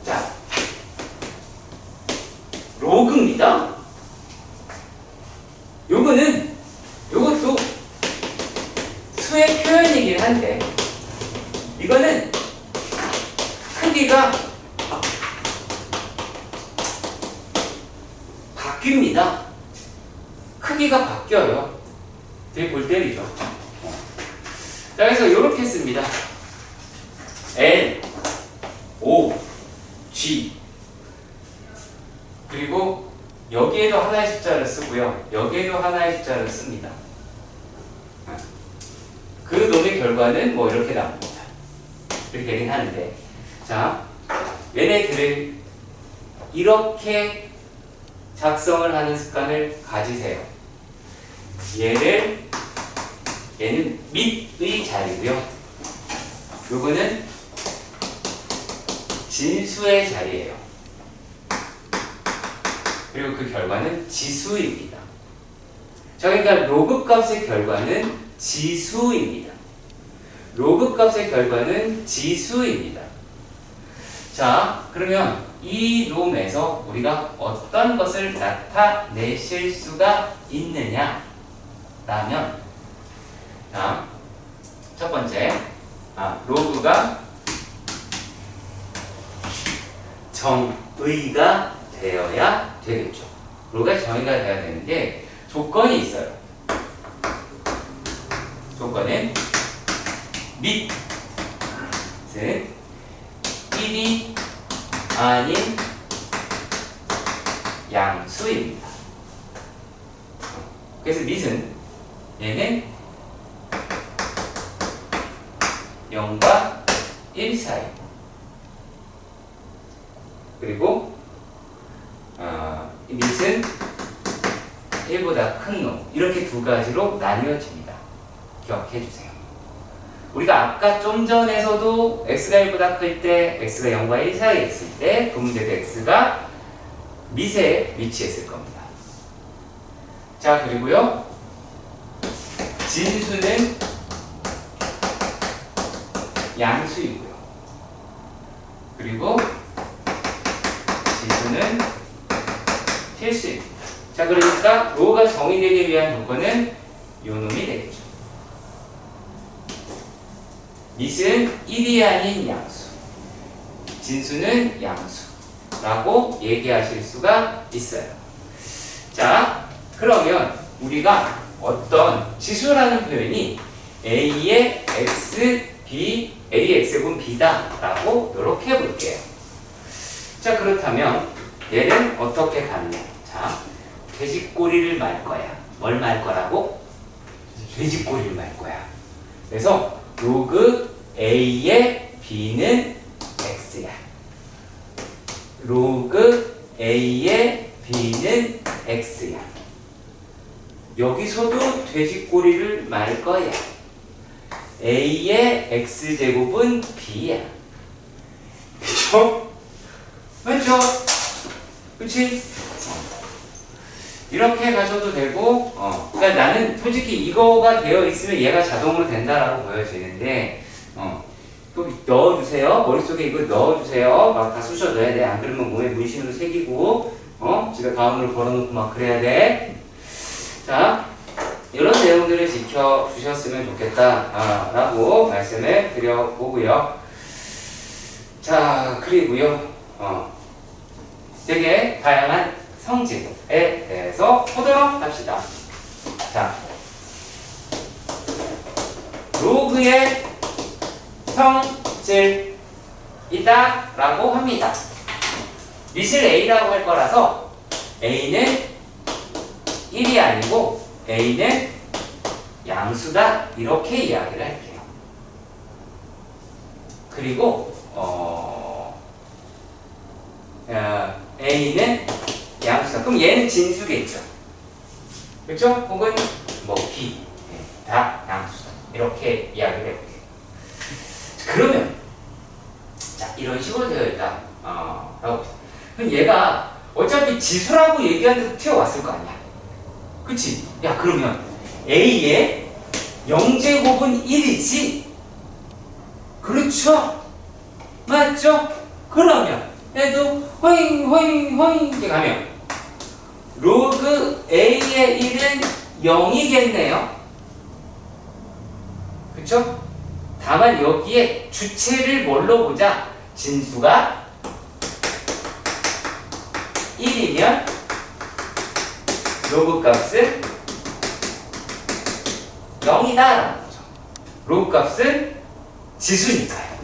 자, 로그입니다. 요것도 수의 표현이긴 한데 이거는 크기가 바뀝니다. 크기가 바뀌어요. 되게 골 때리죠. 자, 그래서 이렇게 씁니다. L, O, G 그리고 여기에도 하나의 숫자를 쓰고요. 여기에도 하나의 숫자를 씁니다. 그 놈의 결과는 뭐 이렇게 나옵니다. 이렇게 되긴 하는데 자, 얘네들을 이렇게 작성을 하는 습관을 가지세요. 얘는 밑의 자리고요. 요거는 진수의 자리예요. 그리고 그 결과는 지수입니다. 자, 그러니까 로그 값의 결과는 지수입니다. 로그 값의 결과는 지수입니다. 자, 그러면 이 놈에서 우리가 어떤 것을 나타내실 수가 있느냐 라면 자, 첫 번째 로그가 정의가 되어야 되겠죠. 로그가 정의가 되어야 되는 게 조건이 있어요. 조건은 밑은 1이 아닌 양수입니다. 그래서 밑은 얘는 0과 1 사이 그리고 이 밑은 1보다 큰 놈 이렇게 두 가지로 나뉘어집니다. 기억해 주세요. 우리가 아까 좀 전에서도 x가 1보다 클 때, x가 0과 1 사이에 있을 때 그 문제도 x가 미세에 위치했을 겁니다. 자, 그리고요. 진수는 양수이고요. 그리고 지수는 필수입니다. 자, 그러니까 로가 정의되기 위한 조건은 요놈이 되겠죠. 미스는 1이 아닌 양수, 진수는 양수라고 얘기하실 수가 있어요. 자, 그러면 우리가 어떤 지수라는 표현이 A의 X, B, A의 X분 B다 라고 이렇게 해볼게요. 자, 그렇다면 얘는 어떻게 갔냐? 자, 돼지꼬리를 말 거야. 뭘 말 거라고? 돼지꼬리를 말 거야. 그래서 로그 A의 B는 X야. 로그 A의 B는 X야. 여기서도 돼지꼬리를 말 거야. A의 X제곱은 B야. 그쵸? 맞죠? 그치? 이렇게 가셔도 되고, 그러니까 나는 솔직히 이거가 되어 있으면 얘가 자동으로 된다라고 보여지는데, 또 넣어주세요. 머릿속에 이거 넣어주세요. 막 다 쑤셔 넣어야 돼. 안 그러면 몸에 문신으로 새기고, 집에 가운으로 걸어놓고 막 그래야 돼. 자, 이런 내용들을 지켜주셨으면 좋겠다, 라고 말씀을 드려보고요. 자, 그리고요, 되게 다양한 성질에 대해서 보도록 합시다. 자, 로그의 성질이다 라고 합니다. 미실 A라고 할 거라서 A는 1이 아니고 A는 양수다 이렇게 이야기를 할게요. 그리고 A는 양수다. 그럼 얘는 진수겠죠. 그렇죠? 혹은 뭐 B 다 양수다. 이렇게 이야기를 해볼게요. 그러면 자, 이런 식으로 되어 있다. 라고. 그럼 얘가 어차피 지수라고 얘기하는 데서 튀어왔을 거 아니야. 그치? 야, 그러면 A의 0제곱은 1이지? 그렇죠? 맞죠? 그러면 얘도 허잉 이렇게 가면 로그 A의 1은 0이겠네요. 그쵸? 다만 여기에 주체를 뭘로 보자? 진수가 1이면 로그 값은 0이다라는 거죠. 로그 값은 지수니까요.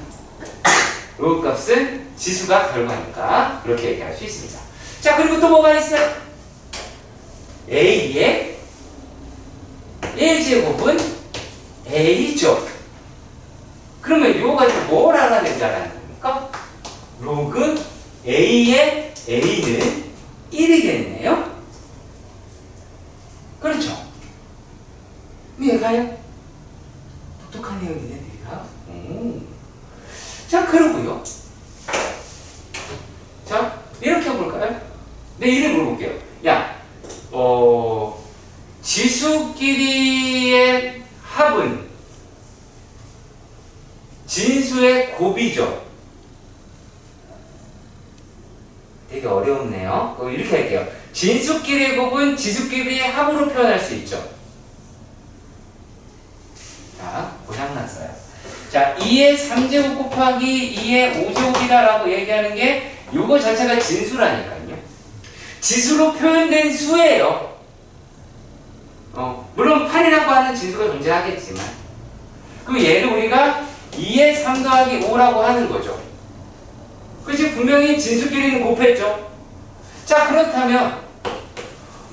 로그 값은 지수가 결과니까 그렇게 얘기할 수 있습니다. 자, 그리고 또 뭐가 있어요? A의 1제곱은 A죠. 그러면 이거 가지고 뭘 알아내자라는 겁니까? 로그 A의 A는 1이겠네요. 그렇죠? 이해가요? 똑똑하네요, 니네들이가. 자, 그러고요. 자, 이렇게 해볼까요? 내 이름 물어볼게요. 야, 지수끼리의 합은 진수의 곱이죠. 되게 어렵네요. 이렇게 할게요. 진수끼리의 곱은 지수끼리의 합으로 표현할 수 있죠. 자, 고장났어요. 자, 2의 3제곱 곱하기 2의 5제곱이다 라고 얘기하는 게 요거 자체가 진수라니까요. 지수로 표현된 수예요. 물론 8이라고 하는 진수가 존재하겠지만 그럼 얘를 우리가 2의 3 더하기 5라고 하는 거죠. 그치? 분명히 진수끼리는 곱했죠. 자, 그렇다면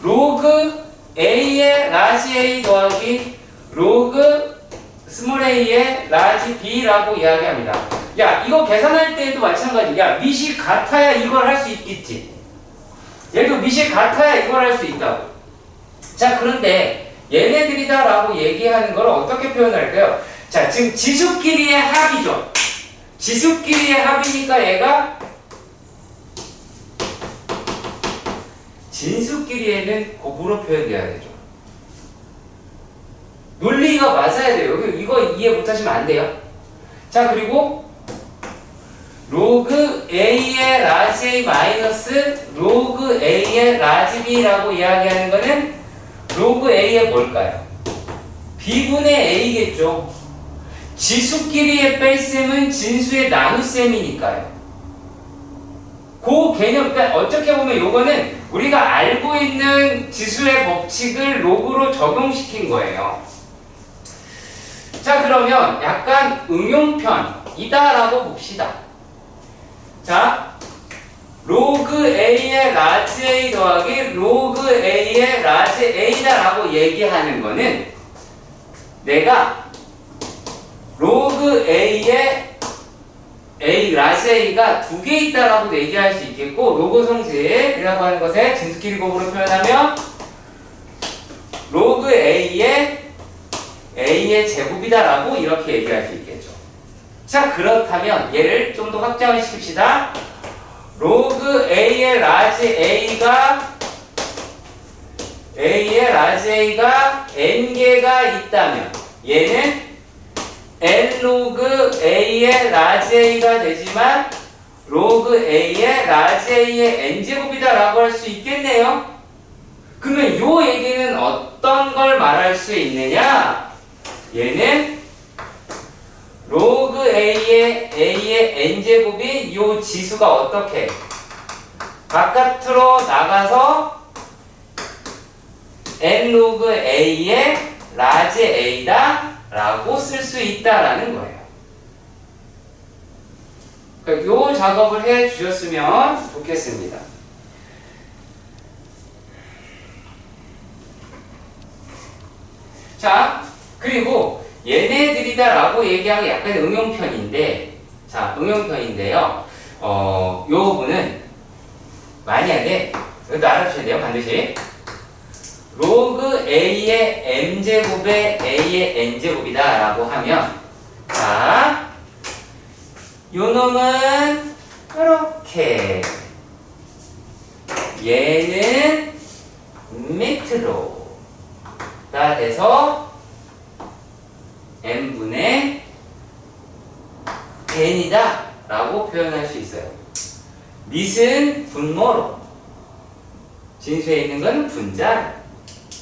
로그 A의 라지 A 더하기 로그 스몰 a의 라지 b라고 이야기합니다. 야, 이거 계산할 때도 마찬가지. 야, 밑이 같아야 이걸 할 수 있겠지. 얘도 밑이 같아야 이걸 할 수 있다고. 자, 그런데 얘네들이다 라고 얘기하는 걸 어떻게 표현할까요? 자, 지금 지수끼리의 합이죠. 지수끼리의 합이니까 얘가 진수끼리에는 곱으로 표현돼야 되죠. 논리가 맞아야 돼요. 이거 이해 못하시면 안 돼요. 자, 그리고 로그 A의 라지 A 마이너스 로그 A의 라지 B라고 이야기하는 거는 로그 A의 뭘까요? B분의 A겠죠. 지수끼리의 뺄셈은 진수의 나눗셈이니까요. 그 개념, 그러니까 어떻게 보면 요거는 우리가 알고 있는 지수의 법칙을 로그로 적용시킨 거예요. 자, 그러면 약간 응용편이다라고 봅시다. 자, 로그 A의 라지 A 더하기 로그 A의 라지 A다라고 얘기하는 거는 내가 로그 A의 A, 라지 A가 두 개 있다라고 얘기할 수 있겠고, 로그 성질이라고 하는 것에 진수끼리 곱으로 표현하면 로그 A의 제곱이다라고 이렇게 얘기할 수 있겠죠. 자, 그렇다면 얘를 좀 더 확장을 시킵시다. 로그 A의 라지 A가 n개가 있다면 얘는 n 로그 A의 라지 A가 되지만 로그 A의 라지 A의 n제곱이다 라고 할 수 있겠네요. 그러면 요 얘기는 어떤 걸 말할 수 있느냐? 얘는 로그 A의 n제곱이 요 지수가 어떻게 바깥으로 나가서 n 로그 A의 라지 A다 라고 쓸 수 있다라는 거예요. 그러니까 요 작업을 해 주셨으면 좋겠습니다. 자, 그리고 얘네들이다라고 얘기하기 약간 응용편인데, 자, 응용편인데요. 요 부분은 만약에 이것도 알아두셔야 돼요, 반드시. 로그 A의 m제곱에 A의 n제곱이다 라고 하면, 자, 요 놈은 이렇게 얘는 밑으로가 돼서 n분의 n이다 라고 표현할 수 있어요. 밑은 분모로, 진수에 있는 건 분자,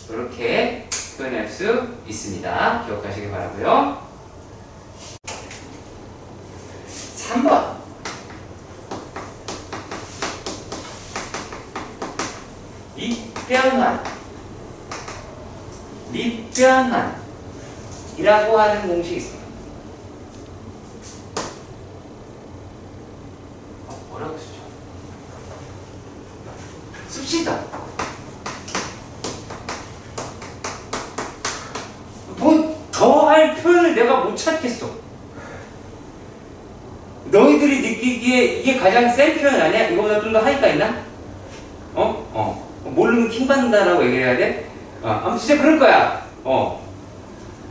이렇게 표현할 수 있습니다. 기억하시기 바라고요. 3번. 밑변환이라고 하는 공식이 있습니다. 뭐라고 쓰죠? 씁시다. 뭐 더 할 표현을 내가 못 찾겠어. 너희들이 느끼기에 이게 가장 센 표현 아니야? 이거보다 좀 더 하이가 있나? 모르면 킹 받는다라고 얘기해야 돼? 아무튼 진짜 그럴 거야.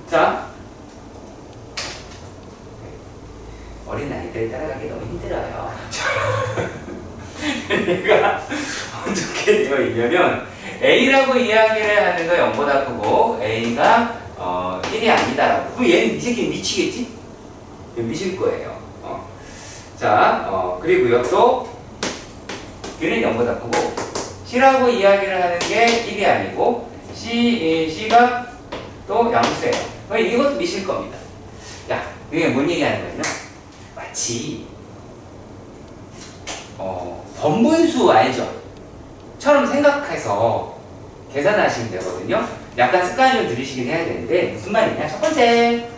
자, 어린 아이들 따라가기 너무 힘들어요. 얘가 어떻게 되어 있냐면 A라고 이야기를 하는 거 0보다 크고 A가 1이 아니다라고. 그럼 얘는 이 새끼는 미치겠지? 미칠 거예요. 자, 그리고요 또 B는 0보다 크고 C라고 이야기를 하는 게 1이 아니고 C가 또 양수예요. 이것도 미칠 겁니다. 야, 이게 뭔 얘기하는 거냐? 마치 번분수 알죠? 처럼 생각해서 계산하시면 되거든요. 약간 습관 좀 들이시긴 해야 되는데 무슨 말이냐? 첫 번째,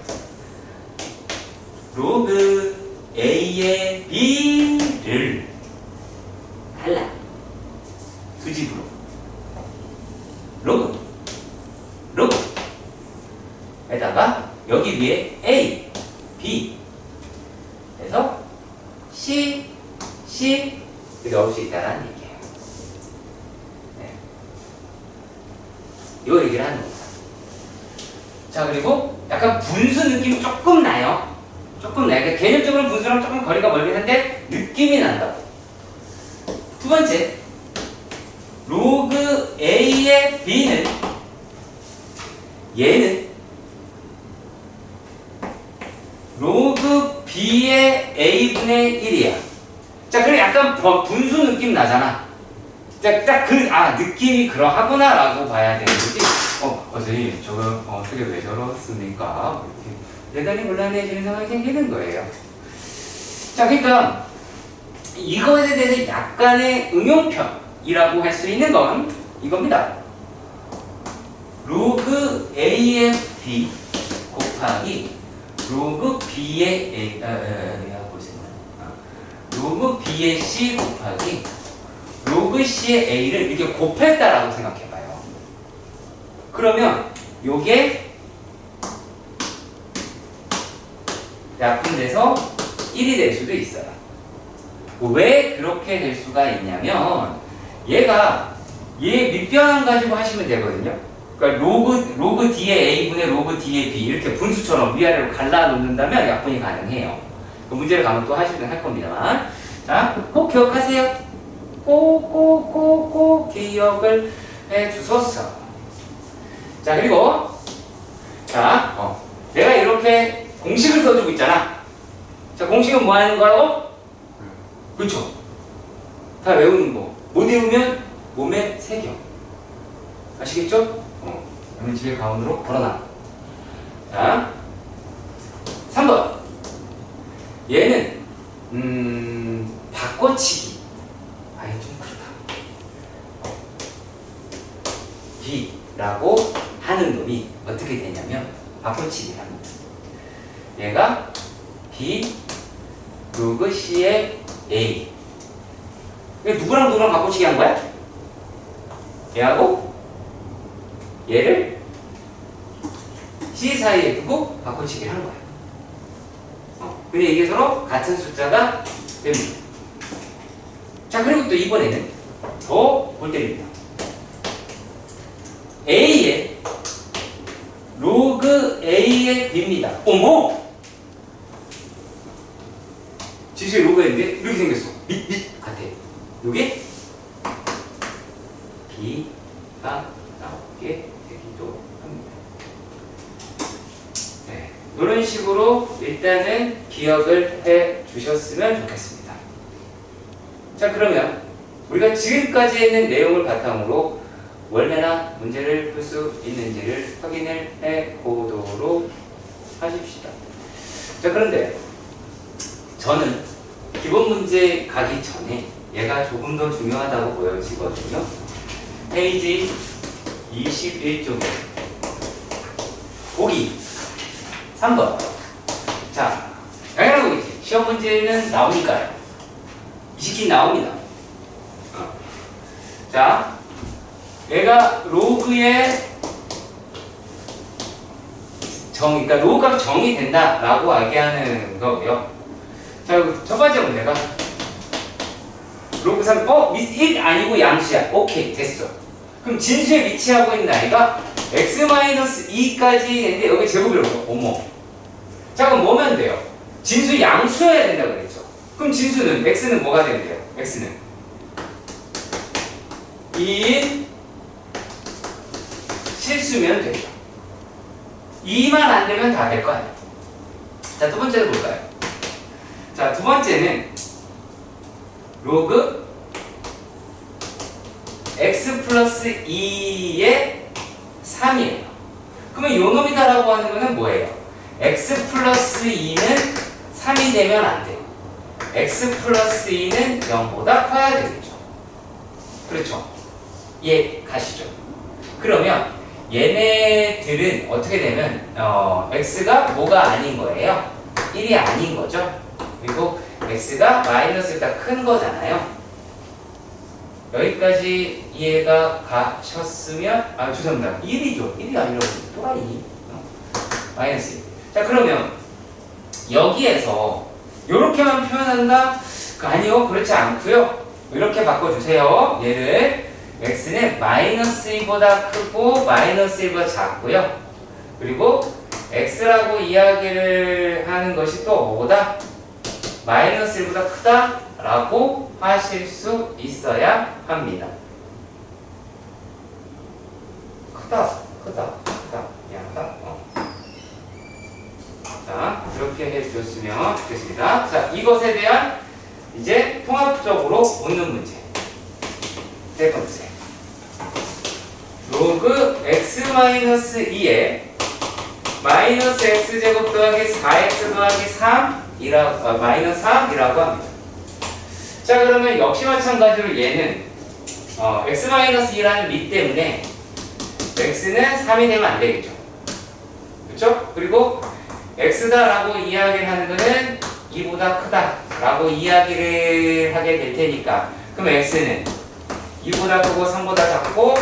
로그 A의 B를 달라 두 집으로 로그에다가 여기 위에 A, B 해서 C 넣을 수 있다는 얘기예요. 네. 요 얘기를 하는 겁니다. 자, 그리고 약간 분수 느낌이 조금 나요. 조금 나요. 그러니까 개념적으로 분수랑 조금 거리가 멀긴 한데 느낌이 난다고. 두 번째, 로그 A의 B는 얘는 로그 B의 A분의 1이야. 자, 그래 약간 분수 느낌 나잖아. 자, 딱 느낌이 그러하구나 라고 봐야 되는 거지. 선생님, 저거 어떻게 왜 저렇습니까? 이렇게 대단히 곤란해지는 상황이 생기는 거예요. 자, 그러니까 이것에 대해서 약간의 응용편이라고 할 수 있는 건 이겁니다. 로그 A의 B 곱하기 로그 B의 A, 로그 B의 C 곱하기 로그 C의 A를 이렇게 곱했다라고 생각해봐요. 그러면 요게 약분돼서 1이 될 수도 있어요. 왜 그렇게 될 수가 있냐면 얘 밑변환 가지고 하시면 되거든요. 그러니까 로그 D의 A분의 로그 D의 B 이렇게 분수처럼 위아래로 갈라 놓는다면 약분이 가능해요. 그 문제를 가면 또 하시면 할 겁니다만. 자, 꼭 기억하세요. 꼭 기억을 해 주소서. 자, 그리고 내가 이렇게 공식을 써주고 있잖아. 자, 공식은 뭐 하는 거라고? 그렇죠. 다 외우는 거. 못 외우면 몸에 새겨. 아시겠죠? 그러면 집에 가운데로 걸어놔. 자, 3번. 얘는 바꿔치기. 좀 그렇다. B라고 하는 놈이 어떻게 되냐면 바꿔치기를 합니다. 얘가 B 로그 C의 A. 누구랑 바꿔치기 한 거야? 얘하고 얘를 C 사이에 두고 바꿔치기를 한 거야. 근데 이게 서로 같은 숫자가 됩니다. 자, 그리고 또 이번에는 더 볼 때입니다. A의 로그 A의 B입니다. 어머! 지수의 로그인데 이렇게 생겼어. 밑 같아. 요게 B가 나오게 되기도 합니다. 네, 이런 식으로 일단은 기억을 해 주셨으면 좋겠습니다. 자, 그러면 우리가 지금까지 했는 내용을 바탕으로 얼마나 문제를 풀 수 있는지를 확인을 해 보도록 하십시다. 자, 그런데 저는 기본 문제 가기 전에 얘가 조금 더 중요하다고 보여지거든요. 페이지 21쪽에 보기 3번. 자, 당연한 거겠지. 시험 문제는 나오니까요. 이 시기 나옵니다. 자, 얘가 로그의 그러니까 로그가 정이 된다라고 얘기하는 거고요. 자, 첫 번째 문제가 로그 3, 1 아니고 양수야. 오케이, 됐어. 그럼 진수에 위치하고 있는 아이가 x-2까지 했는데 여기 제곱이라고. 어머. 자, 그럼 뭐면 돼요? 진수 양수여야 된다고 그랬죠. 그럼 진수는 x는 뭐가 되면 돼요? x는 2인 실수면 되죠. 2만 안 되면 다 될 거 아니에요. 자, 두 번째로 볼까요? 자, 두 번째는 로그 x 플러스 2의 3이에요. 그러면 요 놈이다라고 하는 거는 뭐예요? x 플러스 2는 3이 되면 안 돼요. x 플러스 2는 0보다 커야 되겠죠. 그렇죠? 예, 가시죠. 그러면 얘네들은 어떻게 되면 x가 뭐가 아닌 거예요? 1이 아닌 거죠. 그리고 x가 마이너스보다 큰 거잖아요. 여기까지 이해가 가셨으면 죄송합니다. 1이죠. 1이 아니라고 또라이. 마이너스 1. 자, 그러면 여기에서 이렇게만 표현한다? 아니요, 그렇지 않고요. 이렇게 바꿔주세요. 얘를 x는 마이너스 1보다 크고 마이너스 1보다 작고요. 그리고 x라고 이야기를 하는 것이 또 뭐보다 마이너스 1보다 크다라고 하실 수 있어야 합니다. 크다. 미안하다. 자, 이렇게 해주셨으면 좋겠습니다. 자, 이것에 대한 이제 통합적으로 묻는 문제. 세 번째. 로그 x-2에 마이너스 x제곱 더하기 4x 더하기 3이라고, 마이너스 3이라고 합니다. 자, 그러면 역시 마찬가지로 얘는 x-2라는 미 때문에 x는 3이 되면 안 되겠죠. 그렇죠? 그리고 x다라고 이야기를 하는 거는 2보다 크다라고 이야기를 하게 될 테니까, 그럼 x는 2보다 크고 3보다 작고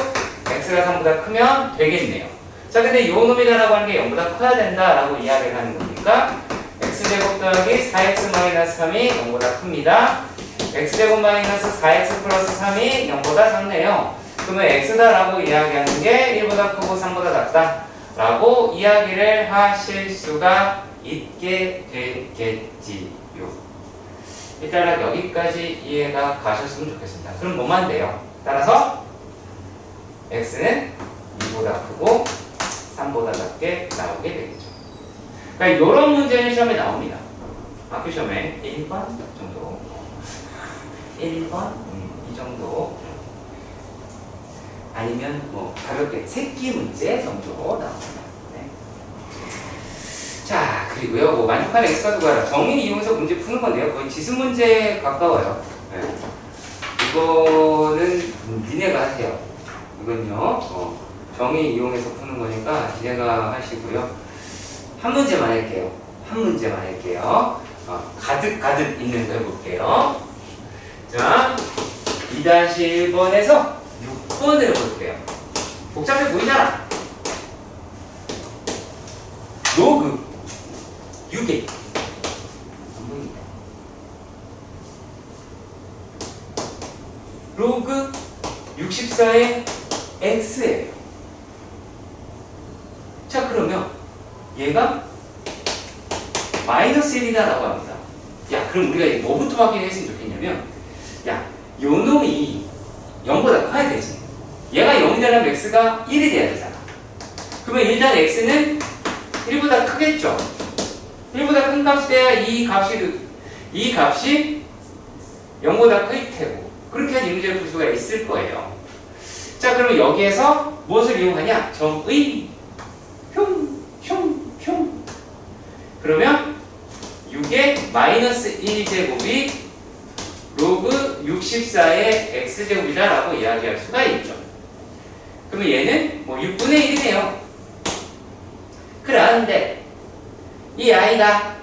x가 3보다 크면 되겠네요. 자, 근데 요 놈이다라고 하는 게 0보다 커야 된다라고 이야기를 하는 거니까 x제곱 더하기 4x-3이 0보다 큽니다. x제곱 마이너스 4x 플러스 3이 0보다 작네요. 그러면 x다라고 이야기하는 게 1보다 크고 3보다 작다 라고 이야기를 하실 수가 있게 되겠지요. 일단 여기까지 이해가 가셨으면 좋겠습니다. 그럼 뭐만 돼요? 따라서 x는 2보다 크고 3보다 작게 나오게 되겠죠. 그러니까 이런 문제는 시험에 나옵니다. 학교 시험에 1번 정도, 1번 이 정도, 아니면 뭐 가볍게 새끼 문제 정도 나옵니다. 네. 자, 그리고요, 뭐 만족하는 x가 구하라. 정의 이용해서 문제 푸는 건데요, 거의 지수 문제에 가까워요. 네. 이거는 니네가 하세요. 이건요, 정의 이용해서 푸는 거니까 니네가 하시고요. 한 문제만 할게요. 한 문제만 할게요. 가득 있는 거 해볼게요. 자, 2-1번에서 6번을 볼게요. 복잡해 보이잖아. 로그 6에 안 보입니다. 로그 64의 x예요. 자, 그러면 얘가 마이너스 1이다 라고 합니다. 야, 그럼 우리가 뭐부터 확인했으면 좋겠냐면, 야, 요 놈이 0보다 커야 되지. 얘가 0이 되려면 x가 1이 돼야 되잖아. 그러면 일단 x는 1보다 크겠죠. 1보다 큰 값이 돼야 이 값이 0보다 클 테고, 그렇게 해야 이 문제를 풀 수가 있을 거예요. 자, 그러면 여기에서 무엇을 이용하냐? 정의 흉. 그러면 6의 마이너스 1제곱이 로그 64의 x제곱이다 라고 이야기할 수가 있죠. 그러면 얘는 뭐 6분의 1이네요. 그런데 이 아이가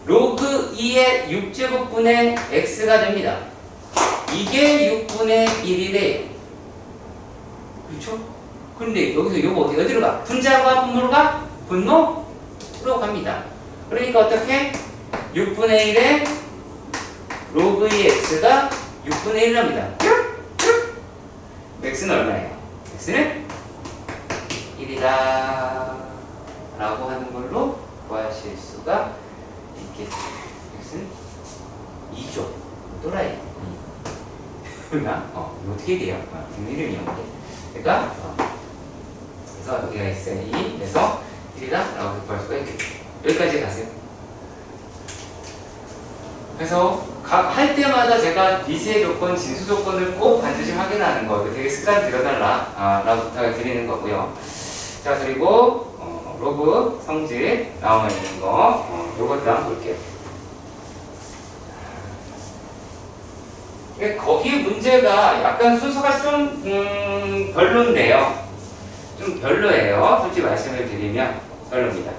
로그 2의 6제곱분의 x가 됩니다. 이게 6분의 1이래요. 그렇죠? 그런데 여기서 이거 어디로 가? 분자가 분모로 가? 분모로 갑니다. 그러니까 어떻게? 6분의 1에 로그 2 x가 6분의 1랍니다. x는 얼마예요? x는 1이다 라고 하는 걸로 구하실 수가 있겠죠. x는 2죠. 또라이. 그러나 이거 어떻게 돼요? 이름이 없는데. 그러니까 그래서 여기가 x는 2 그래서 1이다 라고 구할 수가 있겠죠. 여기까지 가세요. 그래서 각 할 때마다 제가 미세 조건, 진수 조건을 꼭 반드시 확인하는 거, 되게 습관 들여달라 라고 부탁을 드리는 거고요. 자, 그리고 로그 성질 나와 있는 거, 요것도 한번 볼게요. 거기 문제가 약간 순서가 좀 별론데요. 좀 별로예요. 솔직히 말씀을 드리면 별로입니다.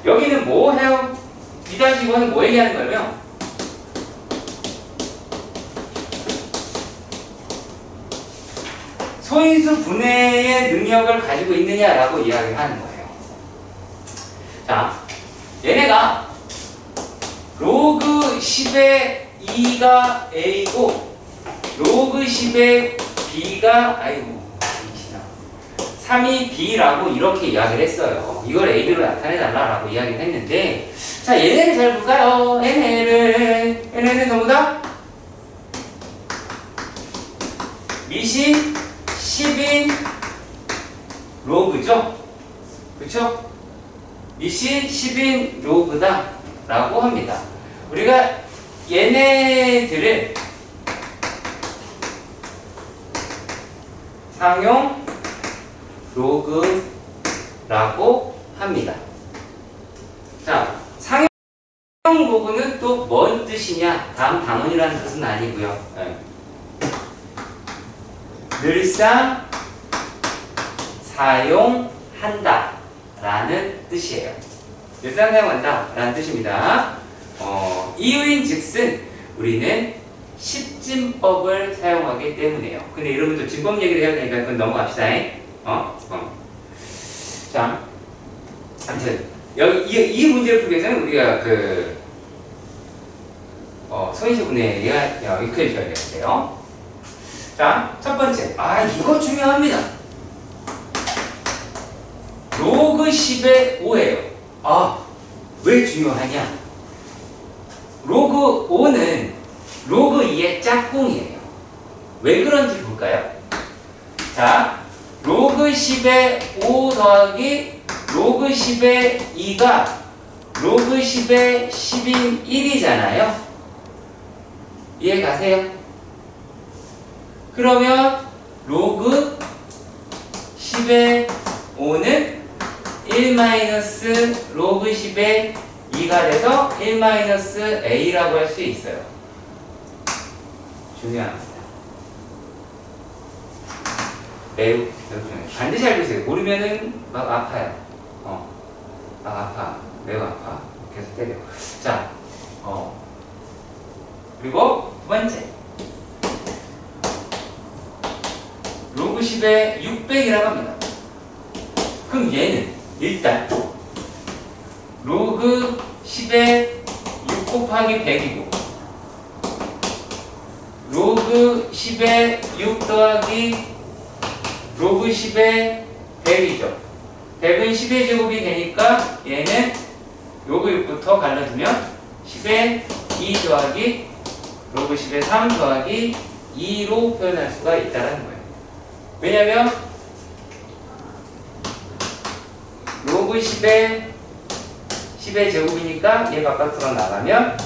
여기는 뭐 해요? 2-2번은 뭐 얘기하는 거냐면, 소인수 분해의 능력을 가지고 있느냐라고 이야기를 하는 거예요. 자, 얘네가 로그 10의 2가 A고 로그 10의 B가 3 3이 B라고 이렇게 이야기를 했어요. 이걸 AB로 나타내달라고 이야기를 했는데, 자, 얘네를 잘 볼까요? 얘네는 전부 다 밑이 10인 로그죠? 그쵸? 밑이 10인 로그다 라고 합니다. 우리가 얘네들을 상용 로그라고 합니다. 자, 상용 로그는 또 뭔 뜻이냐? 다음 단원이라는 뜻은 아니고요. 네. 늘상 사용한다 라는 뜻이에요. 늘상 사용한다 라는 뜻입니다. 이유인 즉슨 우리는 십진법을 사용하기 때문이에요. 근데 여러분도 진법 얘기를 해야 되니까 그건 넘어갑시다. 자, 아무튼 여기 이 문제를 풀기 위해서는 우리가 소인식 분해가 익혀줘야 되는데요. 자, 첫 번째, 이거 중요합니다. 로그 10의 5예요. 왜 중요하냐? 로그 5는 로그 2의 짝꿍이에요. 왜 그런지 볼까요? 자, 로그 10의 5 더하기 로그 10의 2가 로그 10의 10인 1이잖아요. 이해 가세요? 그러면 로그 10의 5는 1 로그 10의 2가 돼서 1 A라고 할 수 있어요. 중요합니다. 매우 중요해요. 반드시 알고 있어요. 모르면은 막 아파요. 막 아파. 매우 아파. 계속 때려. 자, 그리고 두 번째. 로그 10의 600이라고 합니다. 그럼 얘는 일단 로그 10의 6 곱하기 100이고 로그 10의 6 더하기 로그 10의 100이죠. 100은 10의 제곱이 되니까 얘는 로그 6부터 갈라주면 10의 2 더하기 로그 10의 3 더하기 2로 표현할 수가 있다는 거예요. 왜냐면 로그 10의 제곱이니까 얘 바깥으로 나가면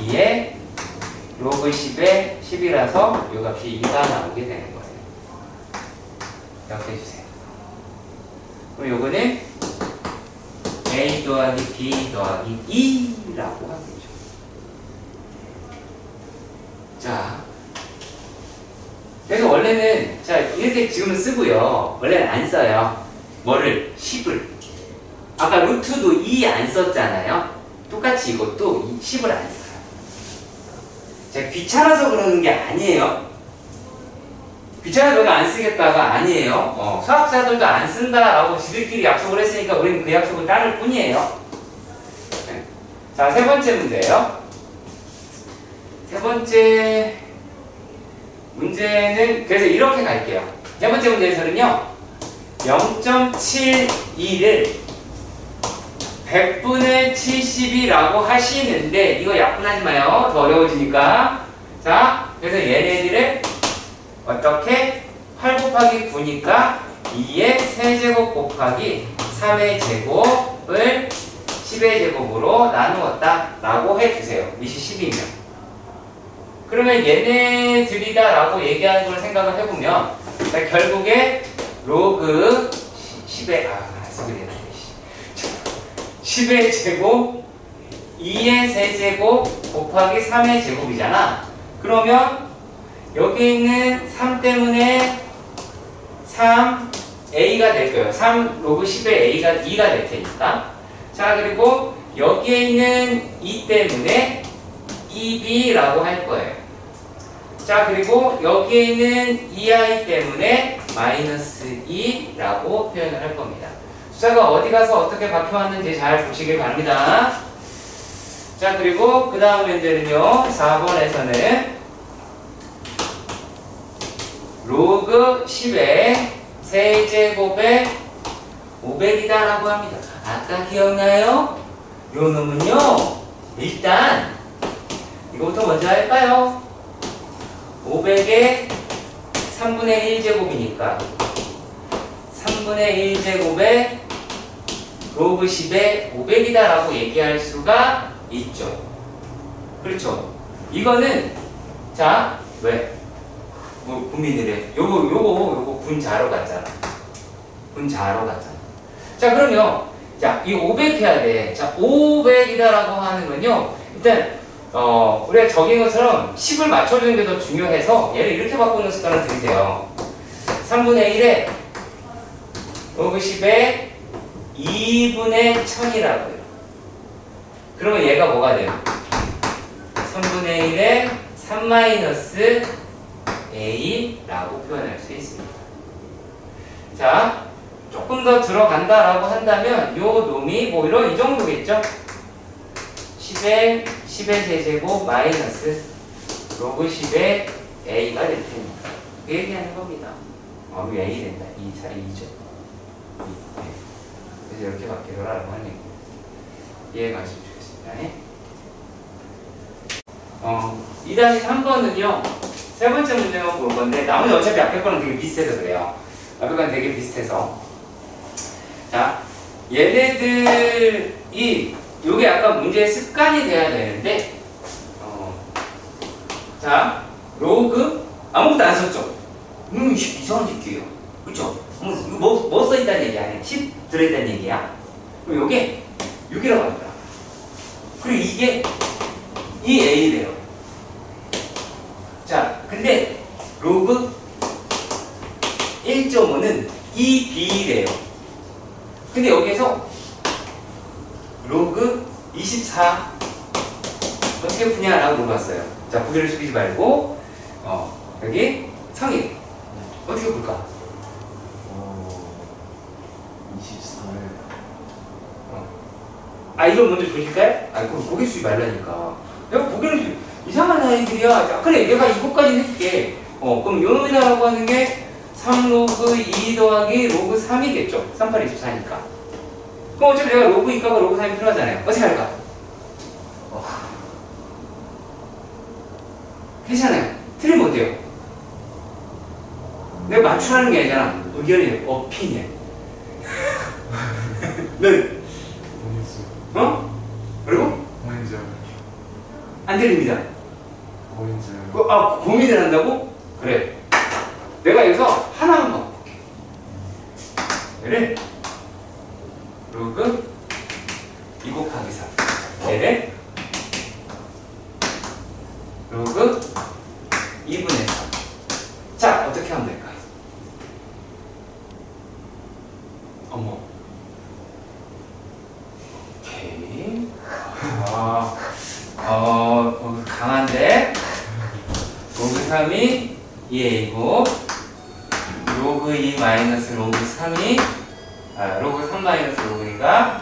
2의 로그 10의 10이라서 이 값이 2가 나오게 되는 거예요. 이렇게 해주세요. 그럼 요거는 A 더하기 B 더하기 2라고 하겠죠. 자, 그래서 원래는 자 이렇게 지금은 쓰고요. 원래는 안 써요. 뭐를? 10을. 아까 루트도 2 안 썼잖아요. 똑같이 이것도 10을 안 써요. 제가 귀찮아서 그러는 게 아니에요. 귀찮아서 내가 안 쓰겠다가 아니에요. 수학자들도 안 쓴다라고 지들끼리 약속을 했으니까 우리는 그 약속을 따를 뿐이에요. 네. 자, 세 번째 문제예요. 세 번째 문제는 그래서 이렇게 갈게요. 세 번째 문제에서는요. 0.72를 100분의 70이라고 하시는데 이거 약분하지 마요. 더 어려워지니까. 자, 그래서 얘네들을 어떻게 8 곱하기 9니까 2의 세제곱 곱하기 3의 제곱을 10의 제곱으로 나누었다 라고 해주세요. 밑이 10이면. 그러면 얘네들이다 라고 얘기하는 걸 생각을 해보면 결국에 로그 10의 10의 제곱 2의 세제곱 곱하기 3의 제곱이잖아. 그러면 여기 있는 3 때문에 3A가 될 거예요. 3 로그 10의 A가 2가 될 테니까. 자, 그리고 여기에 있는 2 때문에 2B라고 할 거예요. 자, 그리고 여기에 있는 2I 때문에 마이너스 2라고 표현을 할 겁니다. 숫자가 어디 가서 어떻게 바뀌어왔는지 잘 보시길 바랍니다. 자, 그리고 그 다음 문제는요. 4번에서는 로그 10의 세제곱에 500이다 라고 합니다. 아까 기억나요? 요 놈은요, 일단 이거부터 먼저 할까요? 500에 3분의 1제곱이니까 3분의 1제곱에 로그 10에 500이다 라고 얘기할 수가 있죠. 그렇죠? 이거는 자, 왜? 뭐 국민들의 요거 분자로 갔잖아. 분자로 갔잖아. 자, 그러면 자, 이 500 해야 돼. 자, 500이다라고 하는 건요. 일단 우리가 적인 것처럼 10을 맞춰주는 게 더 중요해서 얘를 이렇게 바꾸는 습관을 들이세요. 3분의 1에 로그 10에 2분의 1000이라고요. 그러면 얘가 뭐가 돼요? 3분의 1에 3 마이너스 A라고 표현할 수 있습니다. 자, 조금 더 들어간다라고 한다면 요 놈이 뭐 이런 이 정도겠죠? 10의 세제곱 마이너스 로그 10의 A가 될 테니까 그 얘기하는 겁니다. 왜 A 된다? 2죠. 그래서 이렇게 바뀌더라라고 하는 얘기입니다. 이해가 가시면 좋겠습니다. 2-3번은요 세 번째 문제만 볼 건데 나머지 어차피 앞에 거랑 되게 비슷해서 그래요. 앞에 거랑 되게 비슷해서 자, 얘네들이 요게 약간 문제의 습관이 돼야 되는데 자, 로그 아무것도 안 썼죠? 이상한 새끼예요. 그쵸? 뭐 써있다는 얘기 아니야? 10 들어있다는 얘기야. 그럼 요게 6이라고 하더라. 그리고 이게 이 A래요. 자, 근데 로그 1.5는 이 B래요. 근데 여기에서 로그 24 어떻게 푸냐라고 물어봤어요. 자, 고개를 숙이지 말고 여기 성인 어떻게 풀까? 24를 이걸 먼저 보실까요? 그럼 고개 숙이지 말라니까. 내가 고개를 이상한 아이들이야. 자, 그래, 내가 이것까지 해줄게. 그럼 요 놈이라고 하는 게 3로그 2 더하기 로그 3이겠죠. 38, 24니까. 그럼 어차피 내가 로그 2값과 로그 3이 필요하잖아요. 어떻게 할까? 괜찮아요. 틀리면 어때요? 내가 맞추라는 게 아니잖아. 의견이에요. 오피니언. 네. 그리고? 안 들립니다. 고민을 한다고? 그래. 내가 여기서 하나만 바꿀게. 얘를 로그 2 곱하기 3. 얘를 로그 2분의 3. 자, 어떻게 하면 될까? 오케이. 강한데 로그 3이 2A고 로그 2 마이너스 로그 3이 로그 3 마이너스 로그니까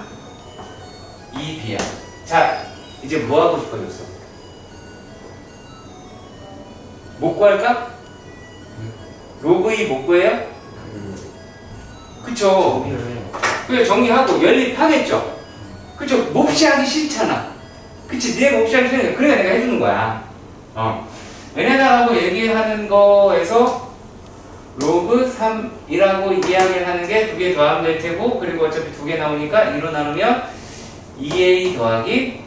2B야. 자, 이제 뭐 하고 싶어졌어? 못 구할까? 로그 2 못 구해요? 그쵸? 그래, 정리하고 연립하겠죠? 그쵸? 몹시 하기 싫잖아. 그치? 니네 몹시 하기 싫으니까 그러니까 내가 해주는 거야. 얘네다라고 얘기하는 거에서 로그 3이라고 이야기를 하는 게 2개 더하면 될 테고, 그리고 어차피 2개 나오니까 2로 나누면 2A 더하기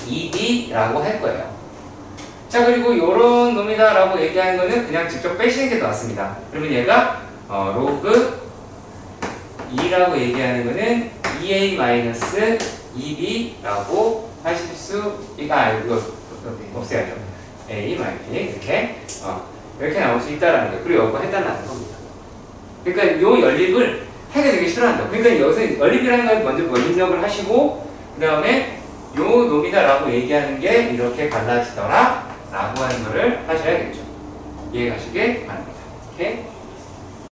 2B라고 할 거예요. 자, 그리고 요런 놈이다 라고 얘기하는 거는 그냥 직접 빼시는 게 나왔습니다. 그러면 얘가 로그 2라고 얘기하는 거는 2A-2B라고 하실 수, 이거 없애야죠. A 마이너스 이렇게 나올 수 있다라는 거예요. 그리고 이거 해달라는 겁니다. 그러니까 요 연립을 하게 되게 싫어한다. 그러니까 여기서 연립이라는 걸 먼저 연립력을 하시고, 그 다음에 요 놈이다라고 얘기하는 게 이렇게 갈라지더라 라고 하는 거를 하셔야겠죠. 이해가시길 바랍니다. 오케이?